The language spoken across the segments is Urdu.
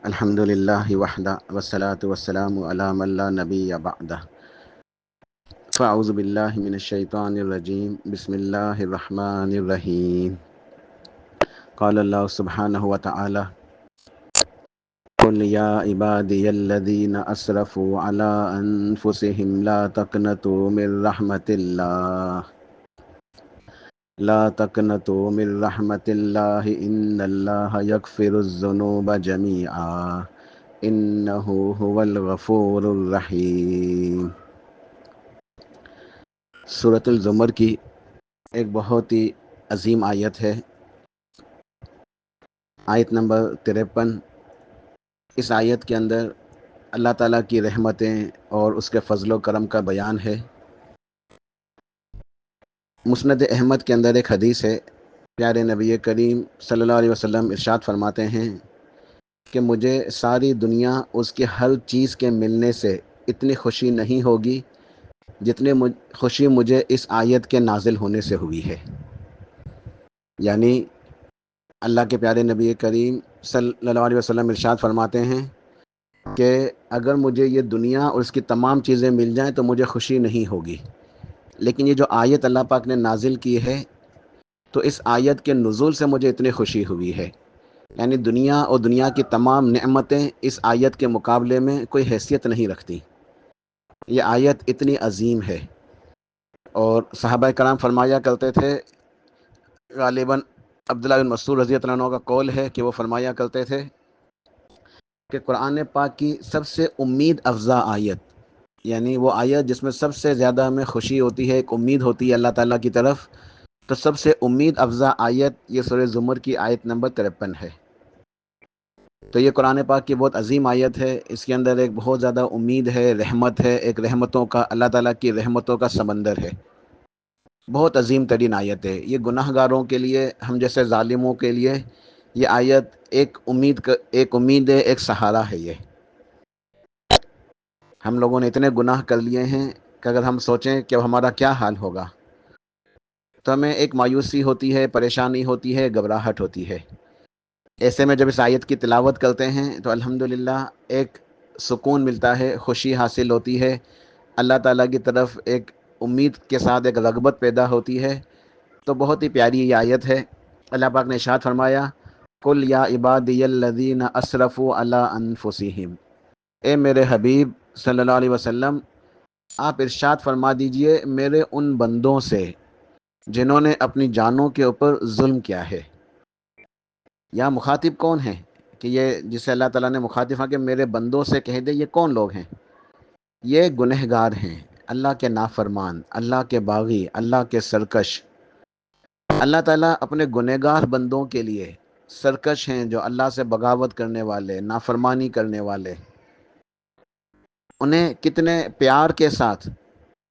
الحمد للہ وحدہ والصلاة والسلام علی من لا نبی بعدہ فاعوذ باللہ من الشیطان الرجیم بسم اللہ الرحمن الرحیم قال اللہ سبحانہ وتعالی قل یا عبادی الذین اسرفوا علی انفسهم لا تقنطوا من رحمت اللہ لا تقنطوا من رحمت اللہ ان اللہ یغفر الذنوب جمیعا انہ هو الغفور الرحیم۔ سورۃ الزمر کی ایک بہت ہی عظیم آیت ہے، آیت نمبر 53۔ اس آیت کے اندر اللہ تعالیٰ کی رحمتیں اور اس کے فضل و کرم کا بیان ہے۔ مسند احمد کے اندر ایک حدیث ہے، پیارے نبی کریم صلی اللہ علیہ وسلم ارشاد فرماتے ہیں کہ مجھے ساری دنیا اس کی ہر چیز کے ملنے سے اتنی خوشی نہیں ہوگی جتنی خوشی مجھے اس آیت کے نازل ہونے سے ہوئی ہے۔ یعنی اللہ کے پیارے نبی کریم صلی اللہ علیہ وسلم ارشاد فرماتے ہیں کہ اگر مجھے یہ دنیا اور اس کی تمام چیزیں مل جائیں تو مجھے خوشی نہیں ہوگی، لیکن یہ جو آیت اللہ پاک نے نازل کی ہے تو اس آیت کے نزول سے مجھے اتنی خوشی ہوئی ہے۔ یعنی دنیا اور دنیا کی تمام نعمتیں اس آیت کے مقابلے میں کوئی حیثیت نہیں رکھتی۔ یہ آیت اتنی عظیم ہے، اور صحابہ کرام فرمایا کرتے تھے، غالباً عبداللہ بن مسعود رضی اللہ عنہ کا قول ہے کہ وہ فرمایا کرتے تھے کہ قرآن پاک کی سب سے امید افزا آیت، یعنی وہ آیت جس میں سب سے زیادہ ہمیں خوشی ہوتی ہے، ایک امید ہوتی ہے اللہ تعالیٰ کی طرف، تو سب سے امید افزا آیت یہ سورہ زمر کی آیت نمبر 53 ہے۔ تو یہ قرآن پاک کی بہت عظیم آیت ہے، اس کے اندر ایک بہت زیادہ امید ہے، رحمت ہے، ایک رحمتوں کا، اللہ تعالیٰ کی رحمتوں کا سمندر ہے۔ بہت عظیم ترین آیت ہے یہ، گناہ گاروں کے لیے، ہم جیسے ظالموں کے لیے یہ آیت ایک امید ہے، ایک سہارا ہے۔ یہ ہم لوگوں نے اتنے گناہ کر لیے ہیں کہ اگر ہم سوچیں کہ اب ہمارا کیا حال ہوگا تو ہمیں ایک مایوسی ہوتی ہے، پریشانی ہوتی ہے، گھبراہٹ ہوتی ہے۔ ایسے میں جب اس آیت کی تلاوت کرتے ہیں تو الحمدللہ ایک سکون ملتا ہے، خوشی حاصل ہوتی ہے، اللہ تعالیٰ کی طرف ایک امید کے ساتھ ایک رغبت پیدا ہوتی ہے۔ تو بہت ہی پیاری یہ آیت ہے۔ اللہ پاک نے ارشاد فرمایا، قل یا عبادی الذین اسرفوا علی انفسہم، اے میرے حبیب صلی اللہ علیہ وسلم آپ ارشاد فرما دیجئے میرے ان بندوں سے جنہوں نے اپنی جانوں کے اوپر ظلم کیا ہے۔ یا مخاطب کون ہے کہ یہ جسے اللہ تعالیٰ نے مخاطب کہا کہ میرے بندوں سے کہہ دے، یہ کون لوگ ہیں؟ یہ گنہگار ہیں، اللہ کے نافرمان، اللہ کے باغی، اللہ کے سرکش۔ اللہ تعالیٰ اپنے گنہگار بندوں کے لیے سرکش ہیں، جو اللہ سے بغاوت کرنے والے، نافرمانی کرنے والے، انہیں کتنے پیار کے ساتھ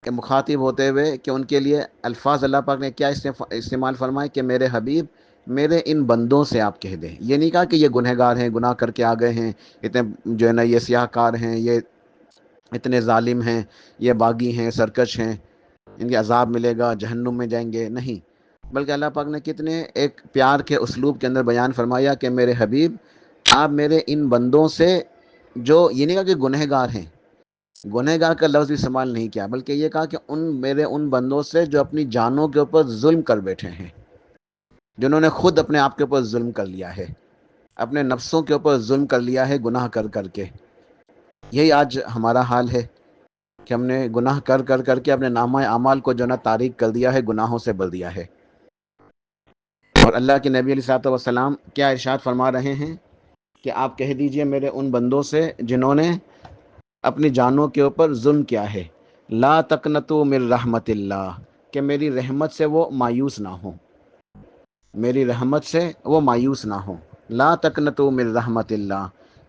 کہ مخاطب ہوتے ہوئے کہ ان کے لیے الفاظ اللہ پاک نے کیا استعمال فرمائے کہ میرے حبیب میرے ان بندوں سے آپ کہہ دیں۔ یہ نہیں کہا کہ یہ گنہگار ہیں، گناہ کر کے آ گئے ہیں، اتنے جو ہے نا یہ سیاہ کار ہیں، یہ اتنے ظالم ہیں، یہ باغی ہیں، سرکش ہیں، ان کے عذاب ملے گا، جہنم میں جائیں گے، نہیں، بلکہ اللہ پاک نے کتنے ایک پیار کے اسلوب کے اندر بیان فرمایا کہ میرے حبیب آپ میرے ان بندوں سے، جو یہ نہیں کہا کہ گنہگار ہیں، گنہگار کا لفظ بھی استعمال نہیں کیا، بلکہ یہ کہا کہ میرے ان بندوں سے جو اپنی جانوں کے اوپر ظلم کر بیٹھے ہیں، جنہوں نے خود اپنے آپ کے اوپر ظلم کر لیا ہے، اپنے نفسوں کے اوپر ظلم کر لیا ہے گناہ کر کر کے۔ یہی آج ہمارا حال ہے کہ ہم نے گناہ کر کر کے اپنے نامہ اعمال کو جو نا تاریک کر دیا ہے، گناہوں سے بھر دیا ہے۔ اور اللہ کے نبی علیہ الصلوۃ والسلام کیا ارشاد فرما رہے ہیں کہ آپ کہہ دیجئے میرے ان بندوں سے جنہوں نے اپنی جانوں کے اوپر ظلم کیا ہے، لا تقنطوا من رحمت اللہ، کہ میری رحمت سے وہ مایوس نہ ہوں، میری رحمت سے وہ مایوس نہ ہوں۔ لا تقنطوا من رحمت اللہ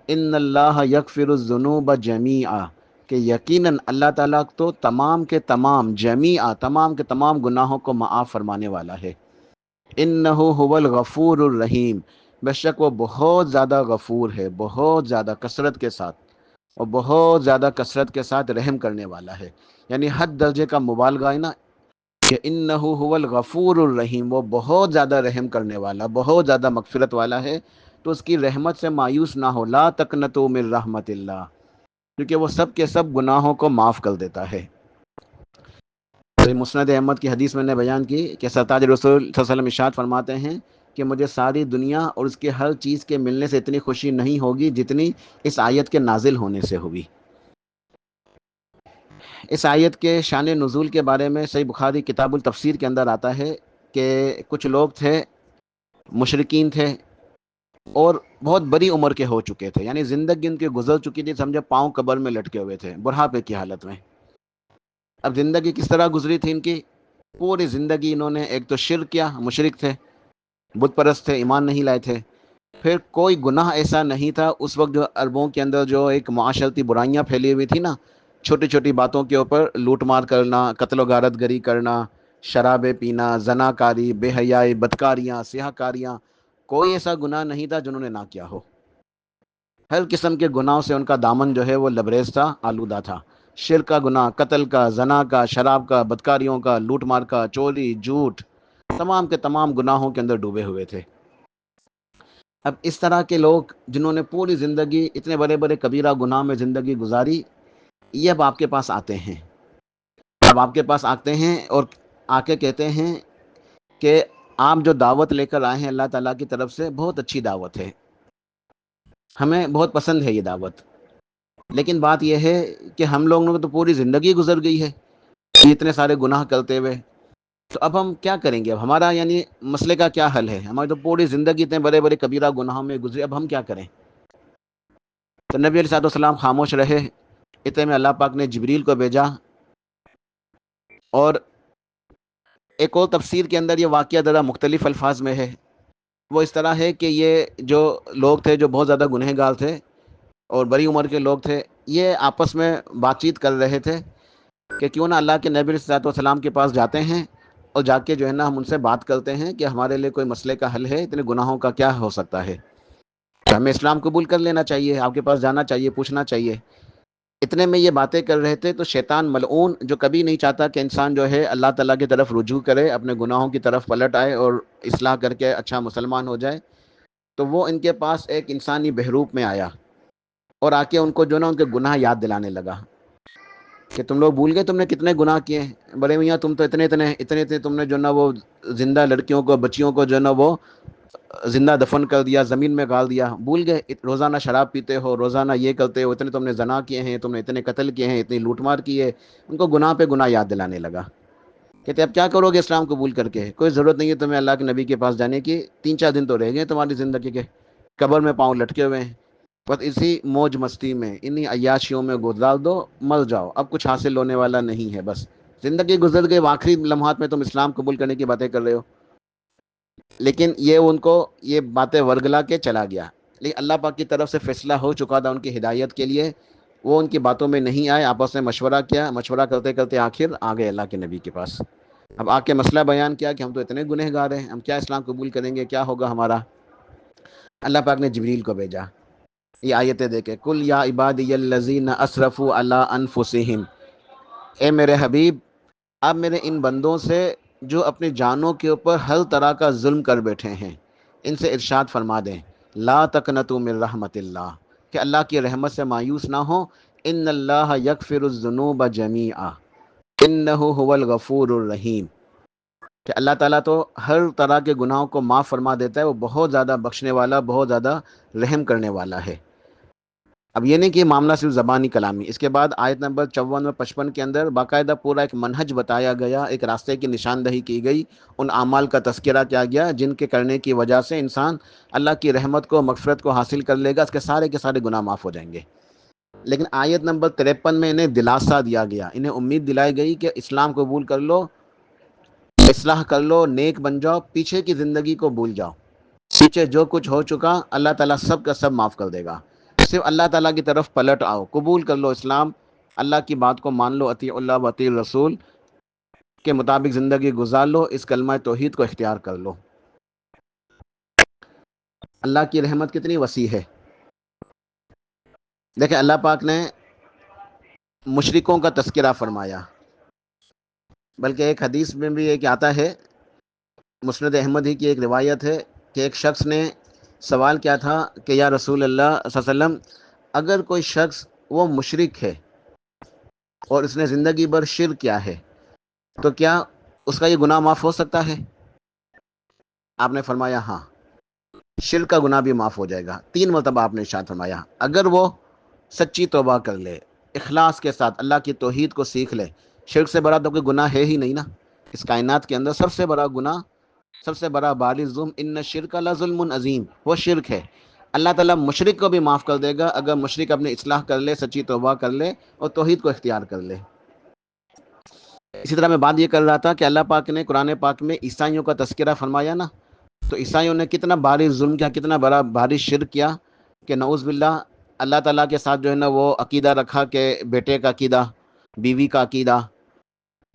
ان اللہ یغفر الذنوب جمیعا، کہ یقیناً اللہ تعالیٰ تو تمام کے تمام، جمیعا تمام کے تمام گناہوں کو معاف فرمانے والا ہے۔ انہ هو الغفور الرحیم، بے شک وہ بہت زیادہ غفور ہے، بہت زیادہ کثرت کے ساتھ، اور بہت زیادہ کثرت کے ساتھ رحم کرنے والا ہے۔ یعنی حد درجے کا مبالغہ ہے نا کہ انہ هو الغفور الرحیم، وہ بہت زیادہ رحم کرنے والا، بہت زیادہ مغفرت والا ہے۔ تو اس کی رحمت سے مایوس نہ ہو، لا تقنطوا من رحمت اللہ، کیونکہ وہ سب کے سب گناہوں کو معاف کر دیتا ہے۔ مسند احمد کی حدیث میں نے بیان کی کہ سرتاج رسول صلی اللہ علیہ وسلم ارشاد فرماتے ہیں کہ مجھے ساری دنیا اور اس کے ہر چیز کے ملنے سے اتنی خوشی نہیں ہوگی جتنی اس آیت کے نازل ہونے سے ہوگی۔ اس آیت کے شان نزول کے بارے میں صحیح بخاری کتاب التفسیر کے اندر آتا ہے کہ کچھ لوگ تھے، مشرکین تھے، اور بہت بڑی عمر کے ہو چکے تھے، یعنی زندگی ان کی گزر چکی تھی، سمجھے پاؤں قبر میں لٹکے ہوئے تھے بڑھاپے کی حالت میں۔ اب زندگی کس طرح گزری تھی ان کی؟ پوری زندگی انہوں نے ایک تو شرک کیا، مشرک تھے، بت پرست تھے، ایمان نہیں لائے تھے۔ پھر کوئی گناہ ایسا نہیں تھا اس وقت جو عربوں کے اندر جو ایک معاشرتی برائیاں پھیلی ہوئی تھی نا، چھوٹی چھوٹی باتوں کے اوپر لوٹ مار کرنا، قتل و غارت گری کرنا، شرابیں پینا، زنا کاری، بے حیائی، بدکاریاں، سیاہ کاریاں، کوئی ایسا گناہ نہیں تھا جنہوں نے نہ کیا ہو۔ ہر قسم کے گناہوں سے ان کا دامن جو ہے وہ لبریز تھا، آلودہ تھا۔ شرک کا گناہ، قتل کا، زنا کا، شراب کا، بدکاریوں کا، لوٹ مار کا، چوری، جھوٹ، تمام کے تمام گناہوں کے اندر ڈوبے ہوئے تھے۔ اب اس طرح کے لوگ جنہوں نے پوری زندگی اتنے بڑے بڑے کبیرہ گناہ میں زندگی گزاری، یہ اب آپ کے پاس آتے ہیں، اب آپ کے پاس آتے ہیں اور آ کے کہتے ہیں کہ آپ جو دعوت لے کر آئے ہیں اللہ تعالیٰ کی طرف سے، بہت اچھی دعوت ہے، ہمیں بہت پسند ہے یہ دعوت، لیکن بات یہ ہے کہ ہم لوگوں نے تو پوری زندگی گزر گئی ہے اتنے سارے گناہ کرتے ہوئے، تو اب ہم کیا کریں گے؟ اب ہمارا یعنی مسئلے کا کیا حل ہے؟ ہماری تو پوری زندگی اتنے بڑے بڑے کبیرہ گناہوں میں گزری، اب ہم کیا کریں؟ تو نبی علیہ السلام خاموش رہے۔ اتنے میں اللہ پاک نے جبریل کو بھیجا، اور ایک اور تفسیر کے اندر یہ واقعہ ذرا مختلف الفاظ میں ہے، وہ اس طرح ہے کہ یہ جو لوگ تھے جو بہت زیادہ گنہگار تھے اور بڑی عمر کے لوگ تھے، یہ آپس میں بات چیت کر رہے تھے کہ کیوں نہ اللہ کے نبی علیہ السلام کے پاس جاتے ہیں اور جا کے جو ہے نا ہم ان سے بات کرتے ہیں کہ ہمارے لیے کوئی مسئلے کا حل ہے، اتنے گناہوں کا کیا ہو سکتا ہے، تو ہمیں اسلام قبول کر لینا چاہیے، آپ کے پاس جانا چاہیے، پوچھنا چاہیے۔ اتنے میں یہ باتیں کر رہے تھے تو شیطان ملعون، جو کبھی نہیں چاہتا کہ انسان جو ہے اللہ تعالیٰ کی طرف رجوع کرے، اپنے گناہوں کی طرف پلٹ آئے اور اصلاح کر کے اچھا مسلمان ہو جائے، تو وہ ان کے پاس ایک انسانی بحروپ میں آیا اور آ کے ان کو جو نا ان کے گناہ یاد دلانے لگا کہ تم لوگ بھول گئے تم نے کتنے گناہ کیے ہیں، بڑے میاں تم تو اتنے تم نے جو نا وہ زندہ لڑکیوں کو، بچیوں کو جو نا وہ زندہ دفن کر دیا، زمین میں گال دیا، بھول گئے؟ روزانہ شراب پیتے ہو، روزانہ یہ کرتے ہو، اتنے تم نے زنا کیے ہیں، تم نے اتنے قتل کیے ہیں، اتنی لوٹ مار کی ہے۔ ان کو گناہ پہ گناہ یاد دلانے لگا، کہتے اب کیا کرو گے اسلام قبول کر کے؟ کوئی ضرورت نہیں ہے تمہیں اللہ کے نبی کے پاس جانے کی، 3-4 دن تو رہ گئے تمہاری زندگی کے، قبر میں پاؤں لٹکے ہوئے ہیں، بس اسی موج مستی میں، انہی عیاشیوں میں گزار دو، مر جاؤ، اب کچھ حاصل ہونے والا نہیں ہے، بس زندگی گزر گئی، آخری لمحات میں تم اسلام قبول کرنے کی باتیں کر رہے ہو۔ لیکن یہ ان کو یہ باتیں ورگلا کے چلا گیا، لیکن اللہ پاک کی طرف سے فیصلہ ہو چکا تھا ان کی ہدایت کے لیے، وہ ان کی باتوں میں نہیں آئے، آپس میں مشورہ کیا، مشورہ کرتے کرتے آخر آ گئے اللہ کے نبی کے پاس۔ اب آ کے مسئلہ بیان کیا کہ ہم تو اتنے گنہگار ہیں، ہم کیا اسلام قبول کریں گے، کیا ہوگا ہمارا؟ اللہ پاک نے جبریل کو بھیجا، یہ آیتیں دیکھے، کل یا عبادی الذین اسرفوا علی انفسہم، اے میرے حبیب آپ میرے ان بندوں سے جو اپنی جانوں کے اوپر ہر طرح کا ظلم کر بیٹھے ہیں، ان سے ارشاد فرما دیں، لا تقنطوا من رحمت اللہ، کہ اللہ کی رحمت سے مایوس نہ ہو، ان اللہ یغفر الذنوب جمیعا انہ هو الغفور الرحیم، کہ اللہ تعالیٰ تو ہر طرح کے گناہوں کو معاف فرما دیتا ہے، وہ بہت زیادہ بخشنے والا، بہت زیادہ رحم کرنے والا ہے۔ اب یہ نہیں کہ معاملہ صرف زبانی کلامی، اس کے بعد آیت نمبر 54 اور 55 کے اندر باقاعدہ پورا ایک منہج بتایا گیا، ایک راستے کی نشاندہی کی گئی، ان اعمال کا تذکرہ کیا گیا جن کے کرنے کی وجہ سے انسان اللہ کی رحمت کو، مغفرت کو حاصل کر لے گا، اس کے سارے گناہ معاف ہو جائیں گے۔ لیکن آیت نمبر 53 میں انہیں دلاسا دیا گیا، انہیں امید دلائی گئی کہ اسلام قبول کر لو، اصلاح کر لو، نیک بن جاؤ، پیچھے کی زندگی کو بھول جاؤ، پیچھے جو کچھ ہو چکا اللہ تعالیٰ سب کا سب معاف کر دے گا، صرف اللہ تعالیٰ کی طرف پلٹ آؤ، قبول کر لو اسلام، اللہ کی بات کو مان لو، اطیع اللہ و اطیع الرسول کے مطابق زندگی گزار لو، اس کلمہ توحید کو اختیار کر لو۔ اللہ کی رحمت کتنی وسیع ہے۔ دیکھیں اللہ پاک نے مشرکوں کا تذکرہ فرمایا، بلکہ ایک حدیث میں بھی ایک آتا ہے، مسند احمد ہی کی ایک روایت ہے کہ ایک شخص نے سوال کیا تھا کہ یا رسول اللہ صلی اللہ علیہ وسلم، اگر کوئی شخص وہ مشرک ہے اور اس نے زندگی بھر شرک کیا ہے تو کیا اس کا یہ گناہ معاف ہو سکتا ہے؟ آپ نے فرمایا ہاں، شرک کا گناہ بھی معاف ہو جائے گا۔ 3 مرتبہ آپ نے ارشاد فرمایا اگر وہ سچی توبہ کر لے، اخلاص کے ساتھ اللہ کی توحید کو سیکھ لے۔ شرک سے بڑا تو کوئی گناہ ہے ہی نہیں نا، اس کائنات کے اندر سب سے بڑا گناہ، سب سے بڑا باری ظلم، ان الشرک لظلم عظیم، وہ شرک ہے۔ اللہ تعالیٰ مشرک کو بھی معاف کر دے گا اگر مشرک اپنی اصلاح کر لے، سچی توبہ کر لے اور توحید کو اختیار کر لے۔ اسی طرح میں بات یہ کر رہا تھا کہ اللہ پاک نے قرآن پاک میں عیسائیوں کا تذکرہ فرمایا نا، تو عیسائیوں نے کتنا بھاری ظلم کیا، کتنا بڑا بھاری شرک کیا کہ نعوذ باللہ اللہ تعالیٰ کے ساتھ جو ہے نا وہ عقیدہ رکھا کہ بیٹے کا عقیدہ، بیوی کا عقیدہ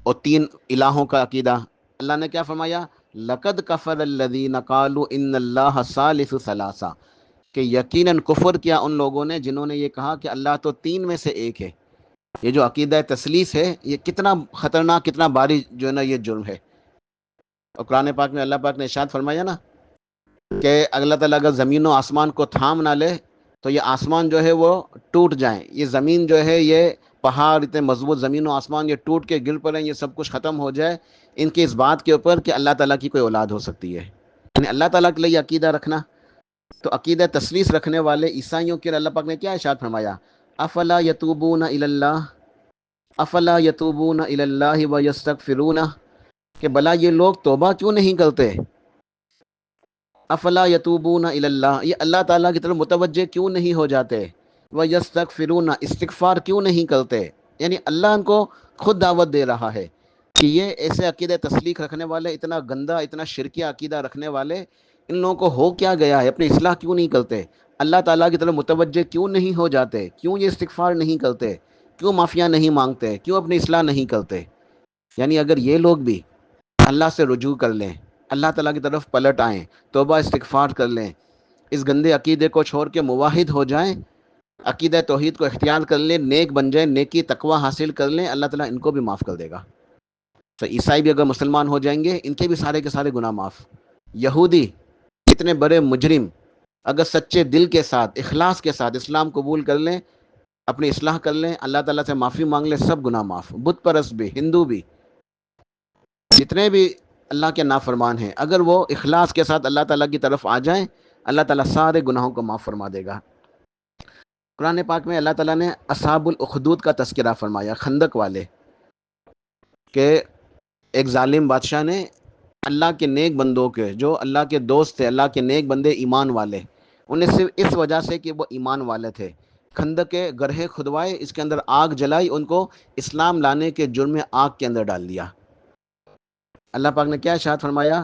اور 3 الہوں کا عقیدہ۔ اللہ نے کیا فرمایا؟ لقد کفر الذین قالوا ان اللہ ثالث ثلاثہ، کہ یقیناً کفر کیا ان لوگوں نے جنہوں نے یہ کہا کہ اللہ تو 3 میں سے ایک ہے۔ یہ جو عقیدہ تثلیث ہے یہ کتنا خطرناک، کتنا بھاری جو ہے نا یہ جرم ہے۔ اور قرآن پاک میں اللہ پاک نے ارشاد فرمایا نا کہ اللہ تعالیٰ اگر زمین و آسمان کو تھام نہ لے تو یہ آسمان جو ہے وہ ٹوٹ جائیں، یہ زمین جو ہے، یہ پہاڑ اتنے مضبوط زمین و آسمان یہ ٹوٹ کے گر پڑیں، یہ سب کچھ ختم ہو جائے ان کے اس بات کے اوپر کہ اللہ تعالیٰ کی کوئی اولاد ہو سکتی ہے۔ یعنی اللہ تعالیٰ کے لیے یہ عقیدہ رکھنا، تو عقیدہ تثلیث رکھنے والے عیسائیوں کے اللہ پاک نے کیا ارشاد فرمایا؟ افلا یتوبون الی اللہ، افلا یتوبون الی اللہ ویستغفرون، کہ بلا یہ لوگ توبہ کیوں نہیں کرتے؟ افلا یتوبون الی اللہ، یہ اللہ تعالیٰ کی طرف متوجہ کیوں نہیں ہو جاتے؟ ویستغفرون، استغفار کیوں نہیں کرتے؟ یعنی اللہ ان کو خود دعوت دے رہا ہے کہ یہ ایسے عقیدہ تسلیق رکھنے والے، اتنا گندا، اتنا شرکیہ عقیدہ رکھنے والے، ان لوگوں کو ہو کیا گیا ہے؟ اپنی اصلاح کیوں نہیں کرتے؟ اللہ تعالیٰ کی طرف متوجہ کیوں نہیں ہو جاتے؟ کیوں یہ استغفار نہیں کرتے؟ کیوں معافیاں نہیں مانگتے؟ کیوں اپنی اصلاح نہیں کرتے؟ یعنی اگر یہ لوگ بھی اللہ سے رجوع کر لیں، اللہ تعالیٰ کی طرف پلٹ آئیں، توبہ استغفار کر لیں، اس گندے عقیدے کو چھوڑ کے موحد ہو جائیں، عقیدہ توحید کو اختیار کر لیں، نیک بن جائیں، نیکی تقوی حاصل کر لیں، اللہ تعالیٰ ان کو بھی معاف کر دے گا۔ تو عیسائی بھی اگر مسلمان ہو جائیں گے ان کے بھی سارے کے سارے گناہ معاف۔ یہودی اتنے بڑے مجرم اگر سچے دل کے ساتھ، اخلاص کے ساتھ اسلام قبول کر لیں، اپنی اصلاح کر لیں، اللہ تعالیٰ سے معافی مانگ لیں، سب گناہ معاف۔ بت پرست بھی، ہندو بھی، جتنے بھی اللہ کے نافرمان ہیں، اگر وہ اخلاص کے ساتھ اللہ تعالیٰ کی طرف آ جائیں، اللہ تعالیٰ سارے گناہوں کو معاف فرما دے گا۔ قرآن پاک میں اللہ تعالیٰ نے اصحاب الاخدود کا تذکرہ فرمایا، خندق والے، کہ ایک ظالم بادشاہ نے اللہ کے نیک بندوں کے، جو اللہ کے دوست تھے، اللہ کے نیک بندے ایمان والے، انہیں صرف اس وجہ سے کہ وہ ایمان والے تھے، خندق کے گڑھے کھدوائے، اس کے اندر آگ جلائی، ان کو اسلام لانے کے جرم میں آگ کے اندر ڈال دیا۔ اللہ پاک نے کیا ارشاد فرمایا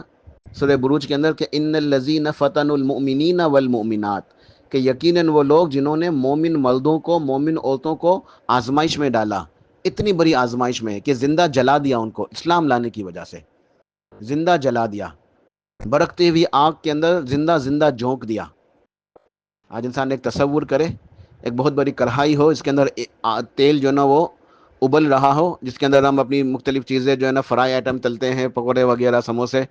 سورہ بروج کے اندر کہ ان الذین فتنوا المؤمنین والمؤمنات، کہ یقیناً وہ لوگ جنہوں نے مومن مردوں کو، مومن عورتوں کو آزمائش میں ڈالا، اتنی بڑی آزمائش میں کہ زندہ جلا دیا ان کو اسلام لانے کی وجہ سے، زندہ جلا دیا، برکتی ہوئی آگ کے اندر زندہ زندہ جھونک دیا۔ آج انسان ایک تصور کرے، ایک بہت بڑی کڑھائی ہو، اس کے اندر تیل جو ہے نا وہ ابل رہا ہو، جس کے اندر ہم اپنی مختلف چیزیں جو ہے نا فرائی آئٹم تلتے ہیں، پکوڑے وغیرہ، سموسے،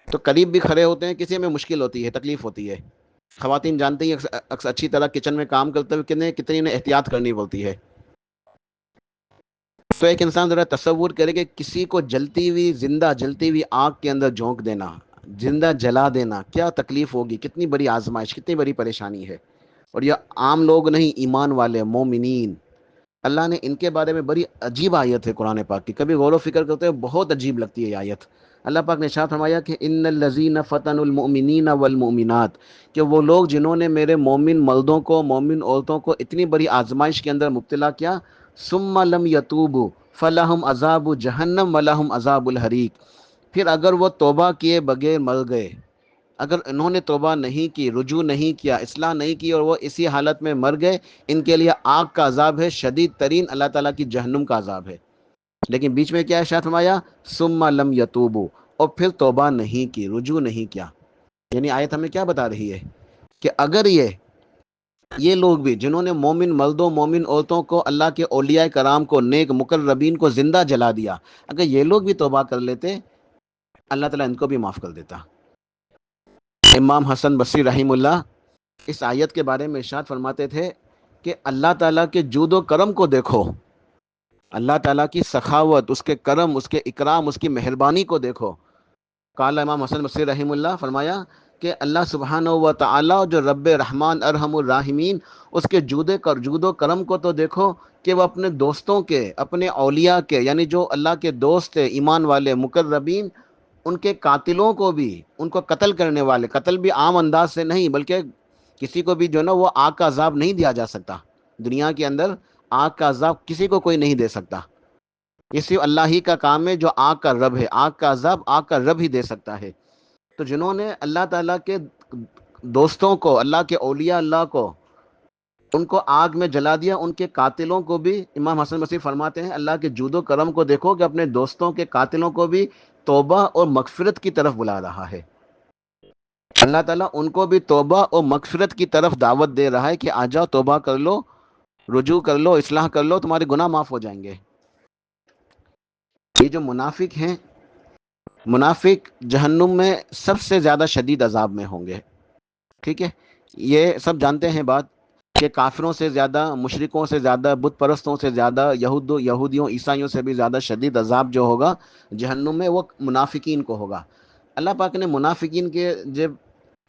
تو قریب بھی کھڑے ہوتے ہیں، کسی میں مشکل ہوتی ہے، تکلیف ہوتی ہے۔ خواتین جانتی ہیں اکثر اچھی طرح کچن میں کام کرتے ہوئے کتنی احتیاط کرنی پڑتی ہے۔ تو ایک انسان ذرا تصور کرے کہ کسی کو جلتی ہوئی، زندہ جلتی ہوئی آگ کے اندر جھونک دینا، زندہ جلا دینا، کیا تکلیف ہوگی، کتنی بڑی آزمائش، کتنی بڑی پریشانی ہے۔ اور یہ عام لوگ نہیں، ایمان والے مومنین، اللہ نے ان کے بارے میں بڑی عجیب آیت ہے قرآن پاک کی، کبھی غور و فکر کرتے ہوئے بہت عجیب لگتی ہے یہ آیت۔ اللہ پاک نے ارشاد فرمایا کہ ان الذین فتنوا المؤمنین والمؤمنات، کہ وہ لوگ جنہوں نے میرے مومن مردوں کو، مومن عورتوں کو اتنی بڑی آزمائش کے اندر مبتلا کیا، ثم لم یتوبوا فلہم عذاب جہنم ولہم عذاب الحریق، پھر اگر وہ توبہ کیے بغیر مر گئے، اگر انہوں نے توبہ نہیں کی، رجوع نہیں کیا، اصلاح نہیں کی اور وہ اسی حالت میں مر گئے، ان کے لیے آگ کا عذاب ہے، شدید ترین اللہ تعالیٰ کی جہنم کا عذاب ہے۔ لیکن بیچ میں کیا ارشاد فرمایا؟ ثم لم یتوبوا، اور پھر توبہ نہیں کی، رجوع نہیں کیا۔ یعنی آیت ہمیں کیا بتا رہی ہے کہ اگر یہ لوگ بھی جنہوں نے مومن مردوں، مومن عورتوں کو، اللہ کے اولیاء کرام کو، نیک مقربین کو زندہ جلا دیا، اگر یہ لوگ بھی توبہ کر لیتے، اللہ تعالیٰ ان کو بھی معاف کر دیتا۔ امام حسن بصری رحمہ اللہ اس آیت کے بارے میں ارشاد فرماتے تھے کہ اللہ تعالیٰ کے جود و کرم کو دیکھو، اللہ تعالیٰ کی سخاوت، اس کے کرم، اس کے اکرام، اس کی مہربانی کو دیکھو۔ قال امام حسن بصری رحمہ اللہ فرمایا کہ اللہ سبحانہ و تعالیٰ جو رب رحمان ارحم الراحمین، اس کے جود و کرم کو تو دیکھو کہ وہ اپنے دوستوں کے، اپنے اولیاء کے، یعنی جو اللہ کے دوست ہیں، ایمان والے مقربین، ان کے قاتلوں کو بھی، ان کو قتل کرنے والے، قتل بھی عام انداز سے نہیں بلکہ کسی کو بھی جو نا وہ آگ کا عذاب نہیں دیا جا سکتا دنیا کے اندر، آگ کا عذاب کسی کو کوئی نہیں دے سکتا، یہ صرف اللہ ہی کا کام ہے جو آگ کا رب ہے، آگ کا عذاب آگ کا رب ہی دے سکتا ہے۔ تو جنہوں نے اللہ تعالیٰ کے دوستوں کو، اللہ کے اولیاء اللہ کو، ان کو آگ میں جلا دیا، ان کے قاتلوں کو بھی امام حسن بصری فرماتے ہیں اللہ کے جود و کرم کو دیکھو کہ اپنے دوستوں کے قاتلوں کو بھی توبہ اور مغفرت کی طرف بلا رہا ہے۔ اللہ تعالیٰ ان کو بھی توبہ اور مغفرت کی طرف دعوت دے رہا ہے کہ آ جاؤ، توبہ کر لو، رجوع کر لو، اصلاح کر لو، تمہارے گناہ معاف ہو جائیں گے۔ یہ جو منافق ہیں، منافق جہنم میں سب سے زیادہ شدید عذاب میں ہوں گے، ٹھیک ہے؟ یہ سب جانتے ہیں بات کہ کافروں سے زیادہ، مشرکوں سے زیادہ، بت پرستوں سے زیادہ، یہودیوں عیسائیوں سے بھی زیادہ شدید عذاب جو ہوگا جہنم میں وہ منافقین کو ہوگا۔ اللہ پاک نے منافقین کے جب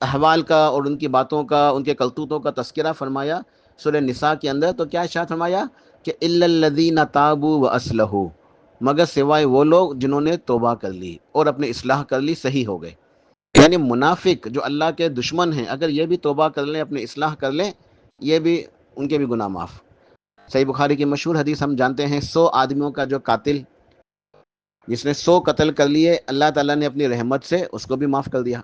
احوال کا اور ان کی باتوں کا، ان کے کرتوتوں کا تذکرہ فرمایا سورہ نساء کے اندر، تو کیا ارشاد فرمایا کہ الا الذین تابوا واصلحوا، مگر سوائے وہ لوگ جنہوں نے توبہ کر لی اور اپنی اصلاح کر لی، صحیح ہو گئے۔ یعنی منافق جو اللہ کے دشمن ہیں، اگر یہ بھی توبہ کر لیں، اپنی اصلاح کر لیں، یہ بھی، ان کے بھی گناہ معاف۔ صحیح بخاری کی مشہور حدیث ہم جانتے ہیں، 100 آدمیوں کا جو قاتل، جس نے 100 قتل کر لیے، اللہ تعالیٰ نے اپنی رحمت سے اس کو بھی معاف کر دیا۔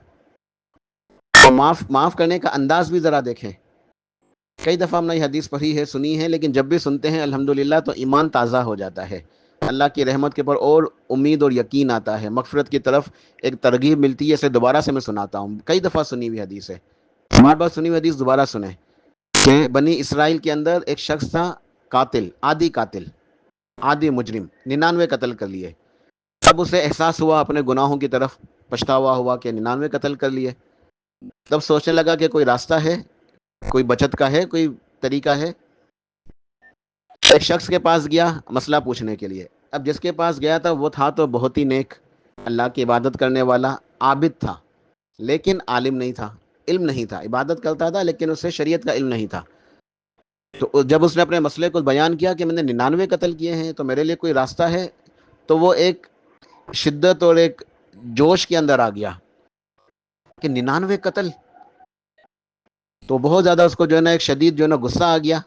اور معاف کرنے کا انداز بھی ذرا دیکھیں۔ کئی دفعہ ہم نے یہ حدیث پڑھی ہے، سنی ہے، لیکن جب بھی سنتے ہیں الحمدللہ تو ایمان تازہ ہو جاتا ہے، اللہ کی رحمت کے اوپر اور امید اور یقین آتا ہے، مغفرت کی طرف ایک ترغیب ملتی ہے۔ اسے دوبارہ سے میں سناتا ہوں، کئی دفعہ سنی ہوئی حدیث ہے، بار بار سنی ہوئی حدیث دوبارہ سنیں کہ بنی اسرائیل کے اندر ایک شخص تھا، قاتل، عادی مجرم، 99 قتل کر لیے۔ تب اسے احساس ہوا اپنے گناہوں کی طرف، پچھتاوا ہوا کہ 99 قتل کر لیے۔ تب سوچنے لگا کہ کوئی راستہ ہے، کوئی بچت کا ہے، کوئی طریقہ ہے۔ ایک شخص کے پاس گیا مسئلہ پوچھنے کے لیے۔ اب جس کے پاس گیا تھا وہ تھا تو بہت ہی نیک، اللہ کی عبادت کرنے والا، عابد تھا، لیکن عالم نہیں تھا، علم نہیں تھا، عبادت کرتا تھا لیکن اسے شریعت کا علم نہیں تھا۔ تو جب اس نے اپنے مسئلے کو بیان کیا کہ میں نے 99 قتل کیے ہیں تو میرے لیے کوئی راستہ ہے، تو وہ ایک شدت اور ایک جوش کے اندر آ گیا کہ 99 قتل، تو بہت زیادہ اس کو جو ہے نا ایک شدید جو ہے نا غصہ آ گیا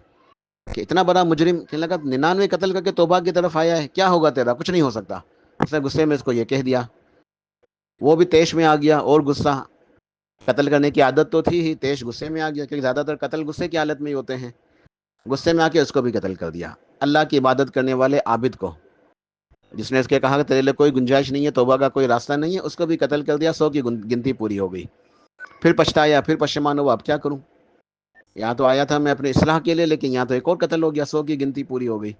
کہ اتنا بڑا مجرم، کہنے لگا 99 قتل کر کے توبہ کی طرف آیا ہے، کیا ہوگا تیرا؟ کچھ نہیں ہو سکتا۔ اس نے غصے میں اس کو یہ کہہ دیا، وہ بھی تیش میں آ گیا اور غصہ، قتل کرنے کی عادت تو تھی ہی، تیش غصے میں آ گیا، کیونکہ زیادہ تر قتل غصے کی حالت میں ہی ہوتے ہیں، غصے میں آ کے اس کو بھی قتل کر دیا۔ اللہ کی عبادت کرنے والے عابد کو، جس نے اس کے کہا کہ تیرے لیے کوئی گنجائش نہیں ہے، توبہ کا کوئی راستہ نہیں ہے، اس کو بھی قتل کر دیا، 100 کی گنتی پوری ہو گئی۔ پھر پچھتایا، پھر پشیمان ہوا، اب کیا کروں، یہاں تو آیا تھا میں اپنی اصلاح کے لیے، لیکن یہاں تو ایک اور قتل ہو گیا، 100 کی گنتی پوری ہو گئی۔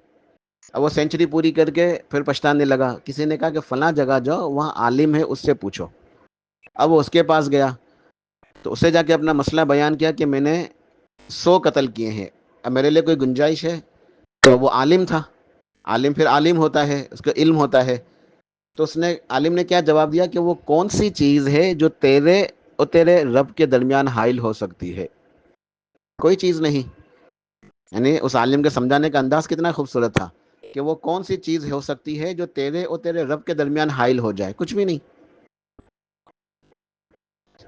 اب وہ سینچری پوری کر کے پھر پچھتانے لگا۔ کسی نے کہا کہ فلاں جگہ جاؤ، وہاں عالم ہے، اس سے پوچھو۔ اب وہ اس کے پاس گیا تو اسے جا کے اپنا مسئلہ بیان کیا کہ میں نے 100 قتل کیے ہیں، اب میرے لیے کوئی گنجائش ہے؟ تو وہ عالم تھا، عالم پھر عالم ہوتا ہے، اس کا علم ہوتا ہے، تو اس نے، عالم نے کیا جواب دیا کہ وہ کون سی چیز ہے جو تیرے اور تیرے رب کے درمیان حائل ہو سکتی ہے؟ کوئی چیز نہیں۔ یعنی اس عالم کے سمجھانے کا انداز کتنا خوبصورت تھا کہ وہ کون سی چیز ہو سکتی ہے جو تیرے اور تیرے رب کے درمیان حائل ہو جائے؟ کچھ بھی نہیں۔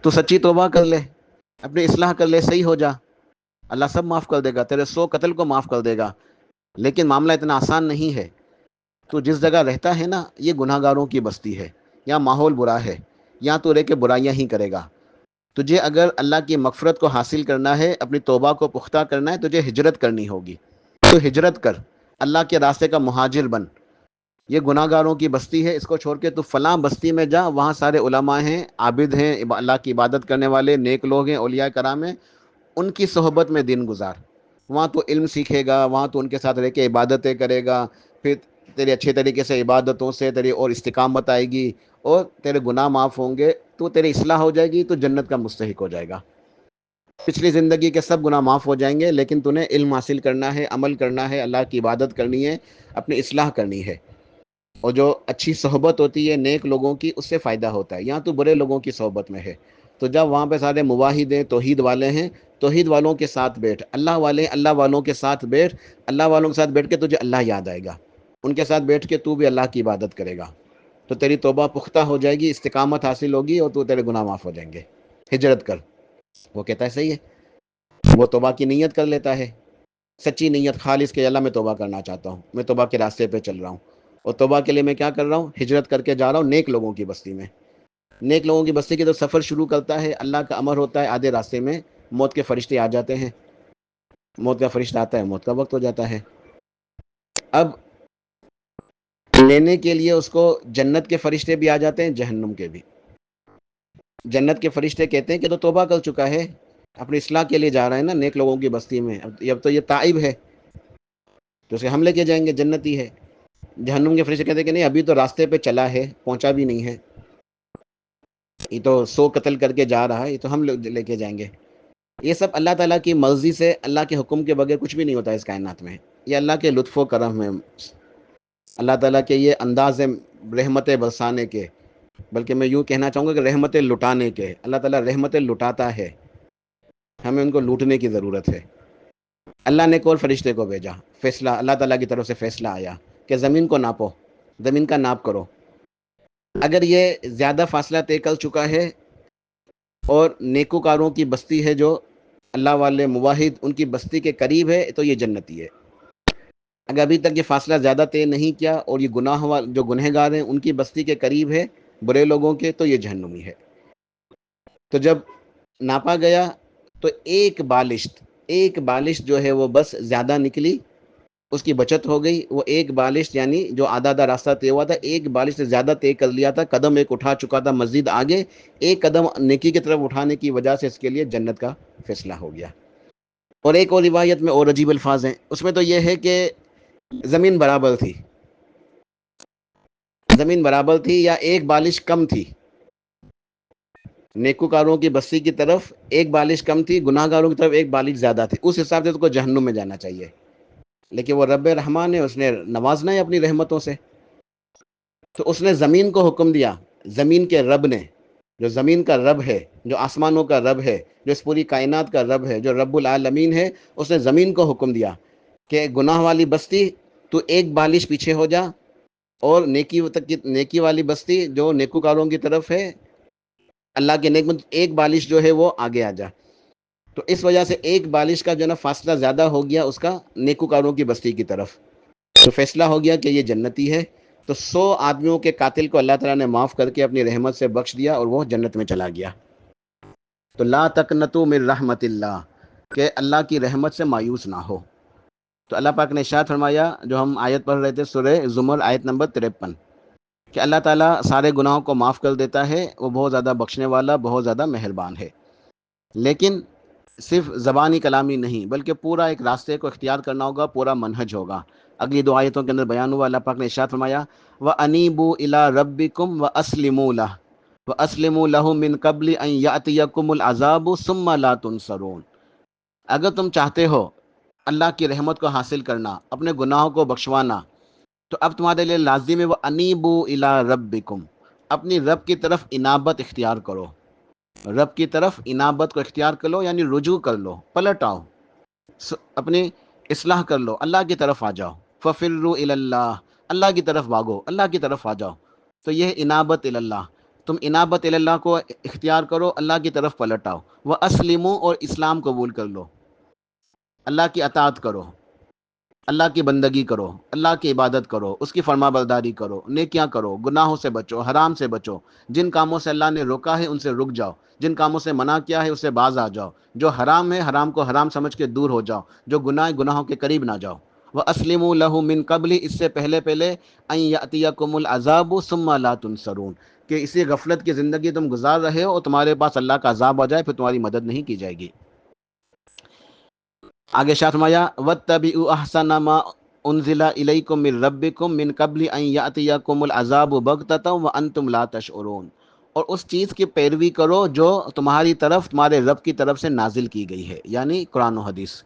تو سچی توبہ کر لے، اپنی اصلاح کر لے، صحیح ہو جا، اللہ سب معاف کر دے گا، تیرے 100 قتل کو معاف کر دے گا۔ لیکن معاملہ اتنا آسان نہیں ہے۔ تو جس جگہ رہتا ہے نا، یہ گناہ گاروں کی بستی ہے، یہاں ماحول برا ہے، یہاں تو رہ کے برائیاں ہی کرے گا۔ تجھے اگر اللہ کی مغفرت کو حاصل کرنا ہے، اپنی توبہ کو پختہ کرنا ہے، تجھے ہجرت کرنی ہوگی۔ تو ہجرت کر، اللہ کے راستے کا مہاجر بن۔ یہ گناہ گاروں کی بستی ہے، اس کو چھوڑ کے تو فلاں بستی میں جا، وہاں سارے علماء ہیں، عابد ہیں، اللہ کی عبادت کرنے والے نیک لوگ ہیں، اولیاء کرام ہیں، ان کی صحبت میں دن گزار۔ وہاں تو علم سیکھے گا، وہاں تو ان کے ساتھ رہ کے عبادتیں کرے گا، پھر تیری اچھے طریقے سے عبادتوں سے تیری اور استقامت آئے گی، اور تیرے گناہ معاف ہوں گے، تو تیری اصلاح ہو جائے گی، تو جنت کا مستحق ہو جائے گا. پچھلی زندگی کے سب گناہ معاف ہو جائیں گے، لیکن تو نے علم حاصل کرنا ہے، عمل کرنا ہے، اللہ کی عبادت کرنی ہے، اپنی اصلاح کرنی ہے. اور جو اچھی صحبت ہوتی ہے نیک لوگوں کی، اس سے فائدہ ہوتا ہے. یہاں تو برے لوگوں کی صحبت میں ہے، تو جب وہاں پہ سارے موحد ہیں، توحید والے ہیں، توحید والوں کے ساتھ بیٹھ، اللہ والے اللہ والوں کے ساتھ بیٹھ. اللہ والوں کے ساتھ بیٹھ کے تجھے اللہ یاد آئے گا، ان کے ساتھ بیٹھ کے تو بھی اللہ کی عبادت کرے گا، تو تیری توبہ پختہ ہو جائے گی، استقامت حاصل ہوگی، اور تو تیرے گناہ معاف ہو جائیں گے. ہجرت کر. وہ کہتا ہے صحیح ہے، وہ توبہ کی نیت کر لیتا ہے، سچی نیت خالص کہ اللہ میں توبہ کرنا چاہتا ہوں، میں توبہ کے راستے پہ چل رہا ہوں، اور توبہ کے لیے میں کیا کر رہا ہوں، ہجرت کر کے جا رہا ہوں نیک لوگوں کی بستی میں. نیک لوگوں کی بستی کی طرف سفر شروع کرتا ہے، اللہ کا امر ہوتا ہے، آدھے راستے میں موت کے فرشتے آ جاتے ہیں، موت کا فرشتہ آتا ہے، موت کا وقت ہو جاتا ہے. اب لینے کے لیے اس کو جنت کے فرشتے بھی آ جاتے ہیں، جہنم کے بھی. جنت کے فرشتے کہتے ہیں کہ تو توبہ کر چکا ہے، اپنی اصلاح کے لیے جا رہا ہے نا نیک لوگوں کی بستی میں، اب تو یہ تائب ہے، تو اسے ہم لے کے جائیں گے، جنتی ہے. جہنم کے فرشتے کہتے ہیں کہ نہیں، ابھی تو راستے پہ چلا ہے، پہنچا بھی نہیں ہے، یہ تو 100 قتل کر کے جا رہا ہے، یہ تو ہم لے کے جائیں گے. یہ سب اللہ تعالیٰ کی مرضی سے، اللہ کے حکم کے بغیر کچھ بھی نہیں ہوتا ہے اس کائنات میں. یہ اللہ کے لطف و کرم ہے، اللہ تعالیٰ کے یہ انداز رحمتیں برسانے کے، بلکہ میں یوں کہنا چاہوں گا کہ رحمتیں لٹانے کے. اللہ تعالیٰ رحمتیں لٹاتا ہے، ہمیں ان کو لوٹنے کی ضرورت ہے. اللہ نے ایک اور فرشتے کو بھیجا، فیصلہ اللہ تعالیٰ کی طرف سے فیصلہ آیا کہ زمین کو ناپو، زمین کا ناپ کرو. اگر یہ زیادہ فاصلہ طے کر چکا ہے اور نیکوکاروں کی بستی ہے، جو اللہ والے موحد ان کی بستی کے قریب ہے، تو یہ جنتی ہے. اگر ابھی تک یہ فاصلہ زیادہ طے نہیں کیا اور یہ جو گنہگار ہیں ان کی بستی کے قریب ہے، برے لوگوں کے، تو یہ جہنمی ہے. تو جب ناپا گیا تو ایک بالشت جو ہے وہ بس زیادہ نکلی، اس کی بچت ہو گئی. وہ ایک بالشت یعنی جو آدھا راستہ طے ہوا تھا، ایک بالشت سے زیادہ طے کر لیا تھا، قدم ایک اٹھا چکا تھا مزید آگے، ایک قدم نیکی کی طرف اٹھانے کی وجہ سے اس کے لیے جنت کا فیصلہ ہو گیا. اور ایک اور روایت میں اور عجیب الفاظ ہیں، اس میں تو یہ ہے کہ زمین برابر تھی، زمین برابر تھی یا ایک بالش کم تھی. نیکوکاروں کی بستی کی طرف ایک بالش کم تھی، گناہ گاروں کی طرف ایک بالش زیادہ تھی. اس حساب سے تو کو جہنم میں جانا چاہیے، لیکن وہ رب رحمان ہے، اس نے نوازنا ہے اپنی رحمتوں سے. تو اس نے زمین کو حکم دیا، زمین کے رب نے، جو زمین کا رب ہے، جو آسمانوں کا رب ہے، جو اس پوری کائنات کا رب ہے، جو رب العالمین ہے، اس نے زمین کو حکم دیا کہ گناہ والی بستی تو ایک بالش پیچھے ہو جا، اور نیکی والی بستی جو نیکوکاروں کی طرف ہے، اللہ کے نیک بندے، ایک بالش جو ہے وہ آگے آ جا. تو اس وجہ سے ایک بالش کا جو نا فاصلہ زیادہ ہو گیا اس کا نیکوکاروں کی بستی کی طرف، تو فیصلہ ہو گیا کہ یہ جنتی ہے. تو 100 آدمیوں کے قاتل کو اللہ تعالیٰ نے معاف کر کے اپنی رحمت سے بخش دیا، اور وہ جنت میں چلا گیا. تو لا تقنطوا من رحمت اللہ، کہ اللہ کی رحمت سے مایوس نہ ہو. تو اللہ پاک نے ارشاد فرمایا، جو ہم آیت پڑھ رہے تھے سورہ زمر آیت نمبر 53، کہ اللہ تعالیٰ سارے گناہوں کو معاف کر دیتا ہے، وہ بہت زیادہ بخشنے والا، بہت زیادہ مہربان ہے. لیکن صرف زبانی کلامی نہیں، بلکہ پورا ایک راستے کو اختیار کرنا ہوگا، پورا منہج ہوگا. اگلی 2 آیتوں کے اندر بیان ہوا، اللہ پاک نے ارشاد فرمایا وَأَنِيبُوا إِلَىٰ رَبِّكُمْ وَأَسْلِمُوا لَهُ وَأَسْلِمُوا لَهُ مِن قَبْلِ أَن يَأْتِيَكُمُ الْعَذَابُ ثُمَّ لَا تُنصَرُونَ. اگر تم چاہتے ہو اللہ کی رحمت کو حاصل کرنا، اپنے گناہوں کو بخشوانا، تو اب تمہارے لیے لازم ہے وَأَنِيبُوا إِلَىٰ رَبِّكُمْ، اپنی رب کی طرف انابت اختیار کرو. رب کی طرف انابت کو اختیار کر لو، یعنی رجوع کر لو، پلٹ آؤ، اپنی اصلاح کر لو، اللہ کی طرف آ جاؤ. فَفِرُّوا إِلَى اللَّهِ، اللہ کی طرف بھاگو، اللہ کی طرف آ جاؤ. تو یہ انابت اللہ، تم انابت اللہ کو اختیار کرو، اللہ کی طرف پلٹ آؤ. وَأَسْلِمُوا، اور اسلام قبول کر لو، اللہ کی اطاعت کرو، اللہ کی بندگی کرو، اللہ کی عبادت کرو، اس کی فرما برداری کرو، نیکیاں کرو، گناہوں سے بچو، حرام سے بچو. جن کاموں سے اللہ نے روکا ہے ان سے رک جاؤ، جن کاموں سے منع کیا ہے اس سے باز آ جاؤ. جو حرام ہے حرام کو حرام سمجھ کے دور ہو جاؤ، جو گناہوں کے قریب نہ جاؤ. وَأَسْلِمُوا لَهُ مِن قَبْلِ، اس سے پہلے أَن يَأْتِيَكُمُ الْعَذَابُ ثُمَّ لَا تُنصَرُونَ، کہ اسی غفلت کی زندگی تم گزار رہے ہو اور تمہارے پاس اللہ کا عذاب آ جائے، پھر تمہاری مدد نہیں کی جائے گی. آگے ارشاد فرمایا وَاتَّبِعُوا أَحْسَنَ مَا أُنزِلَ إِلَيْكُم مِّن رَّبِّكُم مِّن قَبْلِ أَن يَأْتِيَكُمُ الْعَذَابُ بَغْتَةً وَأَنتُمْ لَا تَشْعُرُونَ. اور اس چیز کی پیروی کرو جو تمہاری طرف تمہارے رب کی طرف سے نازل کی گئی ہے، یعنی قرآن و حدیث۔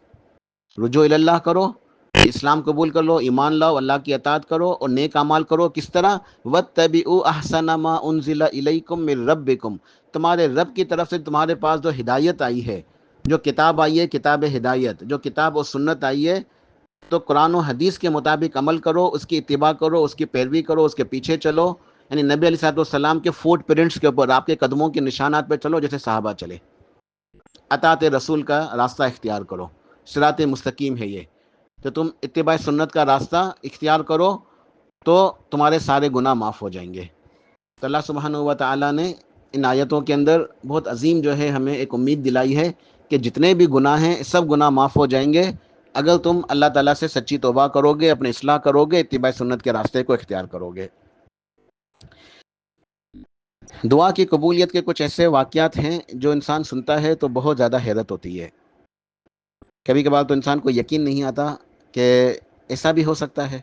رجوع اللہ کرو، اسلام قبول کر لو، ایمان لاؤ، اللہ کی اطاعت کرو اور نیک اعمال کرو۔ کس طرح؟ وَاتَّبِعُوا أَحْسَنَ مَا أُنزِلَ إِلَيْكُم مِّن رَّبِّكُم، تمہارے رب کی طرف سے تمہارے پاس جو ہدایت آئی ہے، جو کتاب آئی ہے، کتاب ہدایت، جو کتاب و سنت آئی ہے، تو قرآن و حدیث کے مطابق عمل کرو، اس کی اتباع کرو، اس کی پیروی کرو، اس کے پیچھے چلو، یعنی نبی علیہ الصلوۃ والسلام کے فوٹ پرنٹس کے اوپر، آپ کے قدموں کے نشانات پہ چلو جیسے صحابہ چلے۔ اطاعت رسول کا راستہ اختیار کرو، صراط مستقیم ہے یہ۔ تو تم اتباع سنت کا راستہ اختیار کرو تو تمہارے سارے گناہ معاف ہو جائیں گے۔ تو اللہ سبحانہ و تعالیٰ نے ان آیتوں کے اندر بہت عظیم جو ہے ہمیں ایک امید دلائی ہے کہ جتنے بھی گناہ ہیں سب گناہ معاف ہو جائیں گے اگر تم اللہ تعالیٰ سے سچی توبہ کرو گے، اپنے اصلاح کرو گے، اتباع سنت کے راستے کو اختیار کرو گے۔ دعا کی قبولیت کے کچھ ایسے واقعات ہیں جو انسان سنتا ہے تو بہت زیادہ حیرت ہوتی ہے۔ کبھی کبھار تو انسان کو یقین نہیں آتا کہ ایسا بھی ہو سکتا ہے۔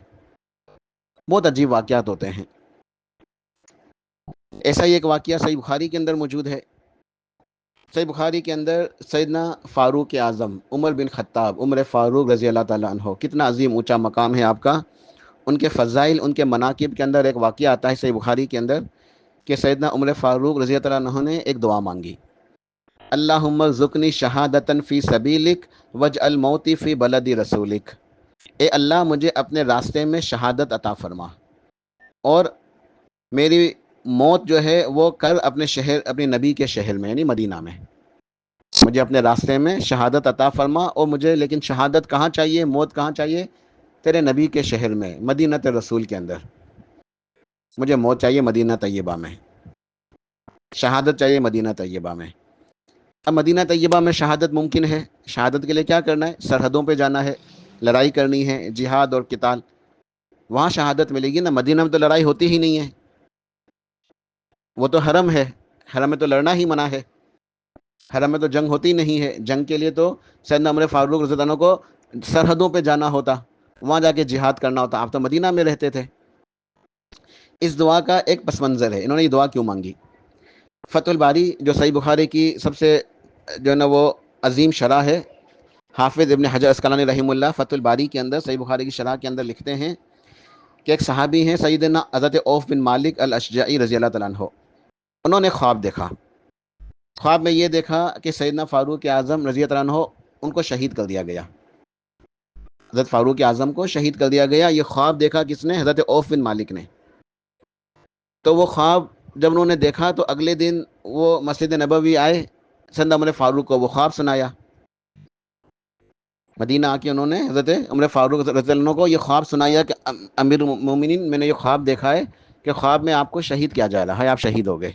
بہت عجیب واقعات ہوتے ہیں۔ ایسا ہی ایک واقعہ صحیح بخاری کے اندر موجود ہے۔ صحیح بخاری کے اندر سیدنا فاروق اعظم عمر بن خطاب، عمر فاروق رضی اللہ تعالیٰ عنہ، کتنا عظیم اونچا مقام ہے آپ کا۔ ان کے فضائل، ان کے مناقب کے اندر ایک واقعہ آتا ہے صحیح بخاری کے اندر کہ سیدنا عمر فاروق رضی اللہ تعالیٰ عنہ نے ایک دعا مانگی، اللہم ارزقنی شہادتن فی سبیلک واجعل موتی فی بلد رسولک، اے اللہ مجھے اپنے راستے میں شہادت عطا فرما اور میری موت جو ہے وہ کر اپنے شہر، اپنے نبی کے شہر میں یعنی مدینہ میں۔ مجھے اپنے راستے میں شہادت عطا فرما، اور مجھے لیکن شہادت کہاں چاہیے، موت کہاں چاہیے؟ تیرے نبی کے شہر میں، مدینہ رسول کے اندر۔ مجھے موت چاہیے مدینہ طیبہ میں، شہادت چاہیے مدینہ طیبہ میں۔ اب مدینہ طیبہ میں شہادت ممکن ہے، شہادت کے لیے کیا کرنا ہے؟ سرحدوں پہ جانا ہے، لڑائی کرنی ہے، جہاد اور قتال، وہاں شہادت ملے گی نا۔ مدینہ میں تو لڑائی ہوتی ہی نہیں ہے، وہ تو حرم ہے، حرم میں تو لڑنا ہی منع ہے، حرم میں تو جنگ ہوتی نہیں ہے۔ جنگ کے لیے تو سیدنا عمر فاروق رضی اللہ عنہ کو سرحدوں پہ جانا ہوتا، وہاں جا کے جہاد کرنا ہوتا۔ آپ تو مدینہ میں رہتے تھے۔ اس دعا کا ایک پس منظر ہے، انہوں نے یہ دعا کیوں مانگی۔ فتح الباری جو صحیح بخاری کی سب سے جو ہے نا وہ عظیم شرح ہے، حافظ ابن حجر اسقلانی رحمہ اللہ فتح الباری کے اندر صحیح بخاری کی شرح کے اندر لکھتے ہیں کہ ایک صحابی ہیں سیدنا حضرت عوف بن مالک الاشجعی رضی اللہ تعالیٰ عنہ، انہوں نے خواب دیکھا۔ خواب میں یہ دیکھا کہ سیدنا فاروق اعظم رضی اللہ عنہ ان کو شہید کر دیا گیا، حضرت فاروق اعظم کو شہید کر دیا گیا۔ یہ خواب دیکھا کس نے؟ حضرت عوف بن مالک نے۔ تو وہ خواب جب انہوں نے دیکھا تو اگلے دن وہ مسجد نبوی آئے، سیدنا عمر فاروق کو وہ خواب سنایا۔ مدینہ آ کے انہوں نے حضرت عمر فاروق رضی اللہ عنہ کو یہ خواب سنایا کہ امیر المومنین میں نے یہ خواب دیکھا ہے کہ خواب میں آپ کو شہید کیا جا رہا ہے، آپ شہید ہو گئے۔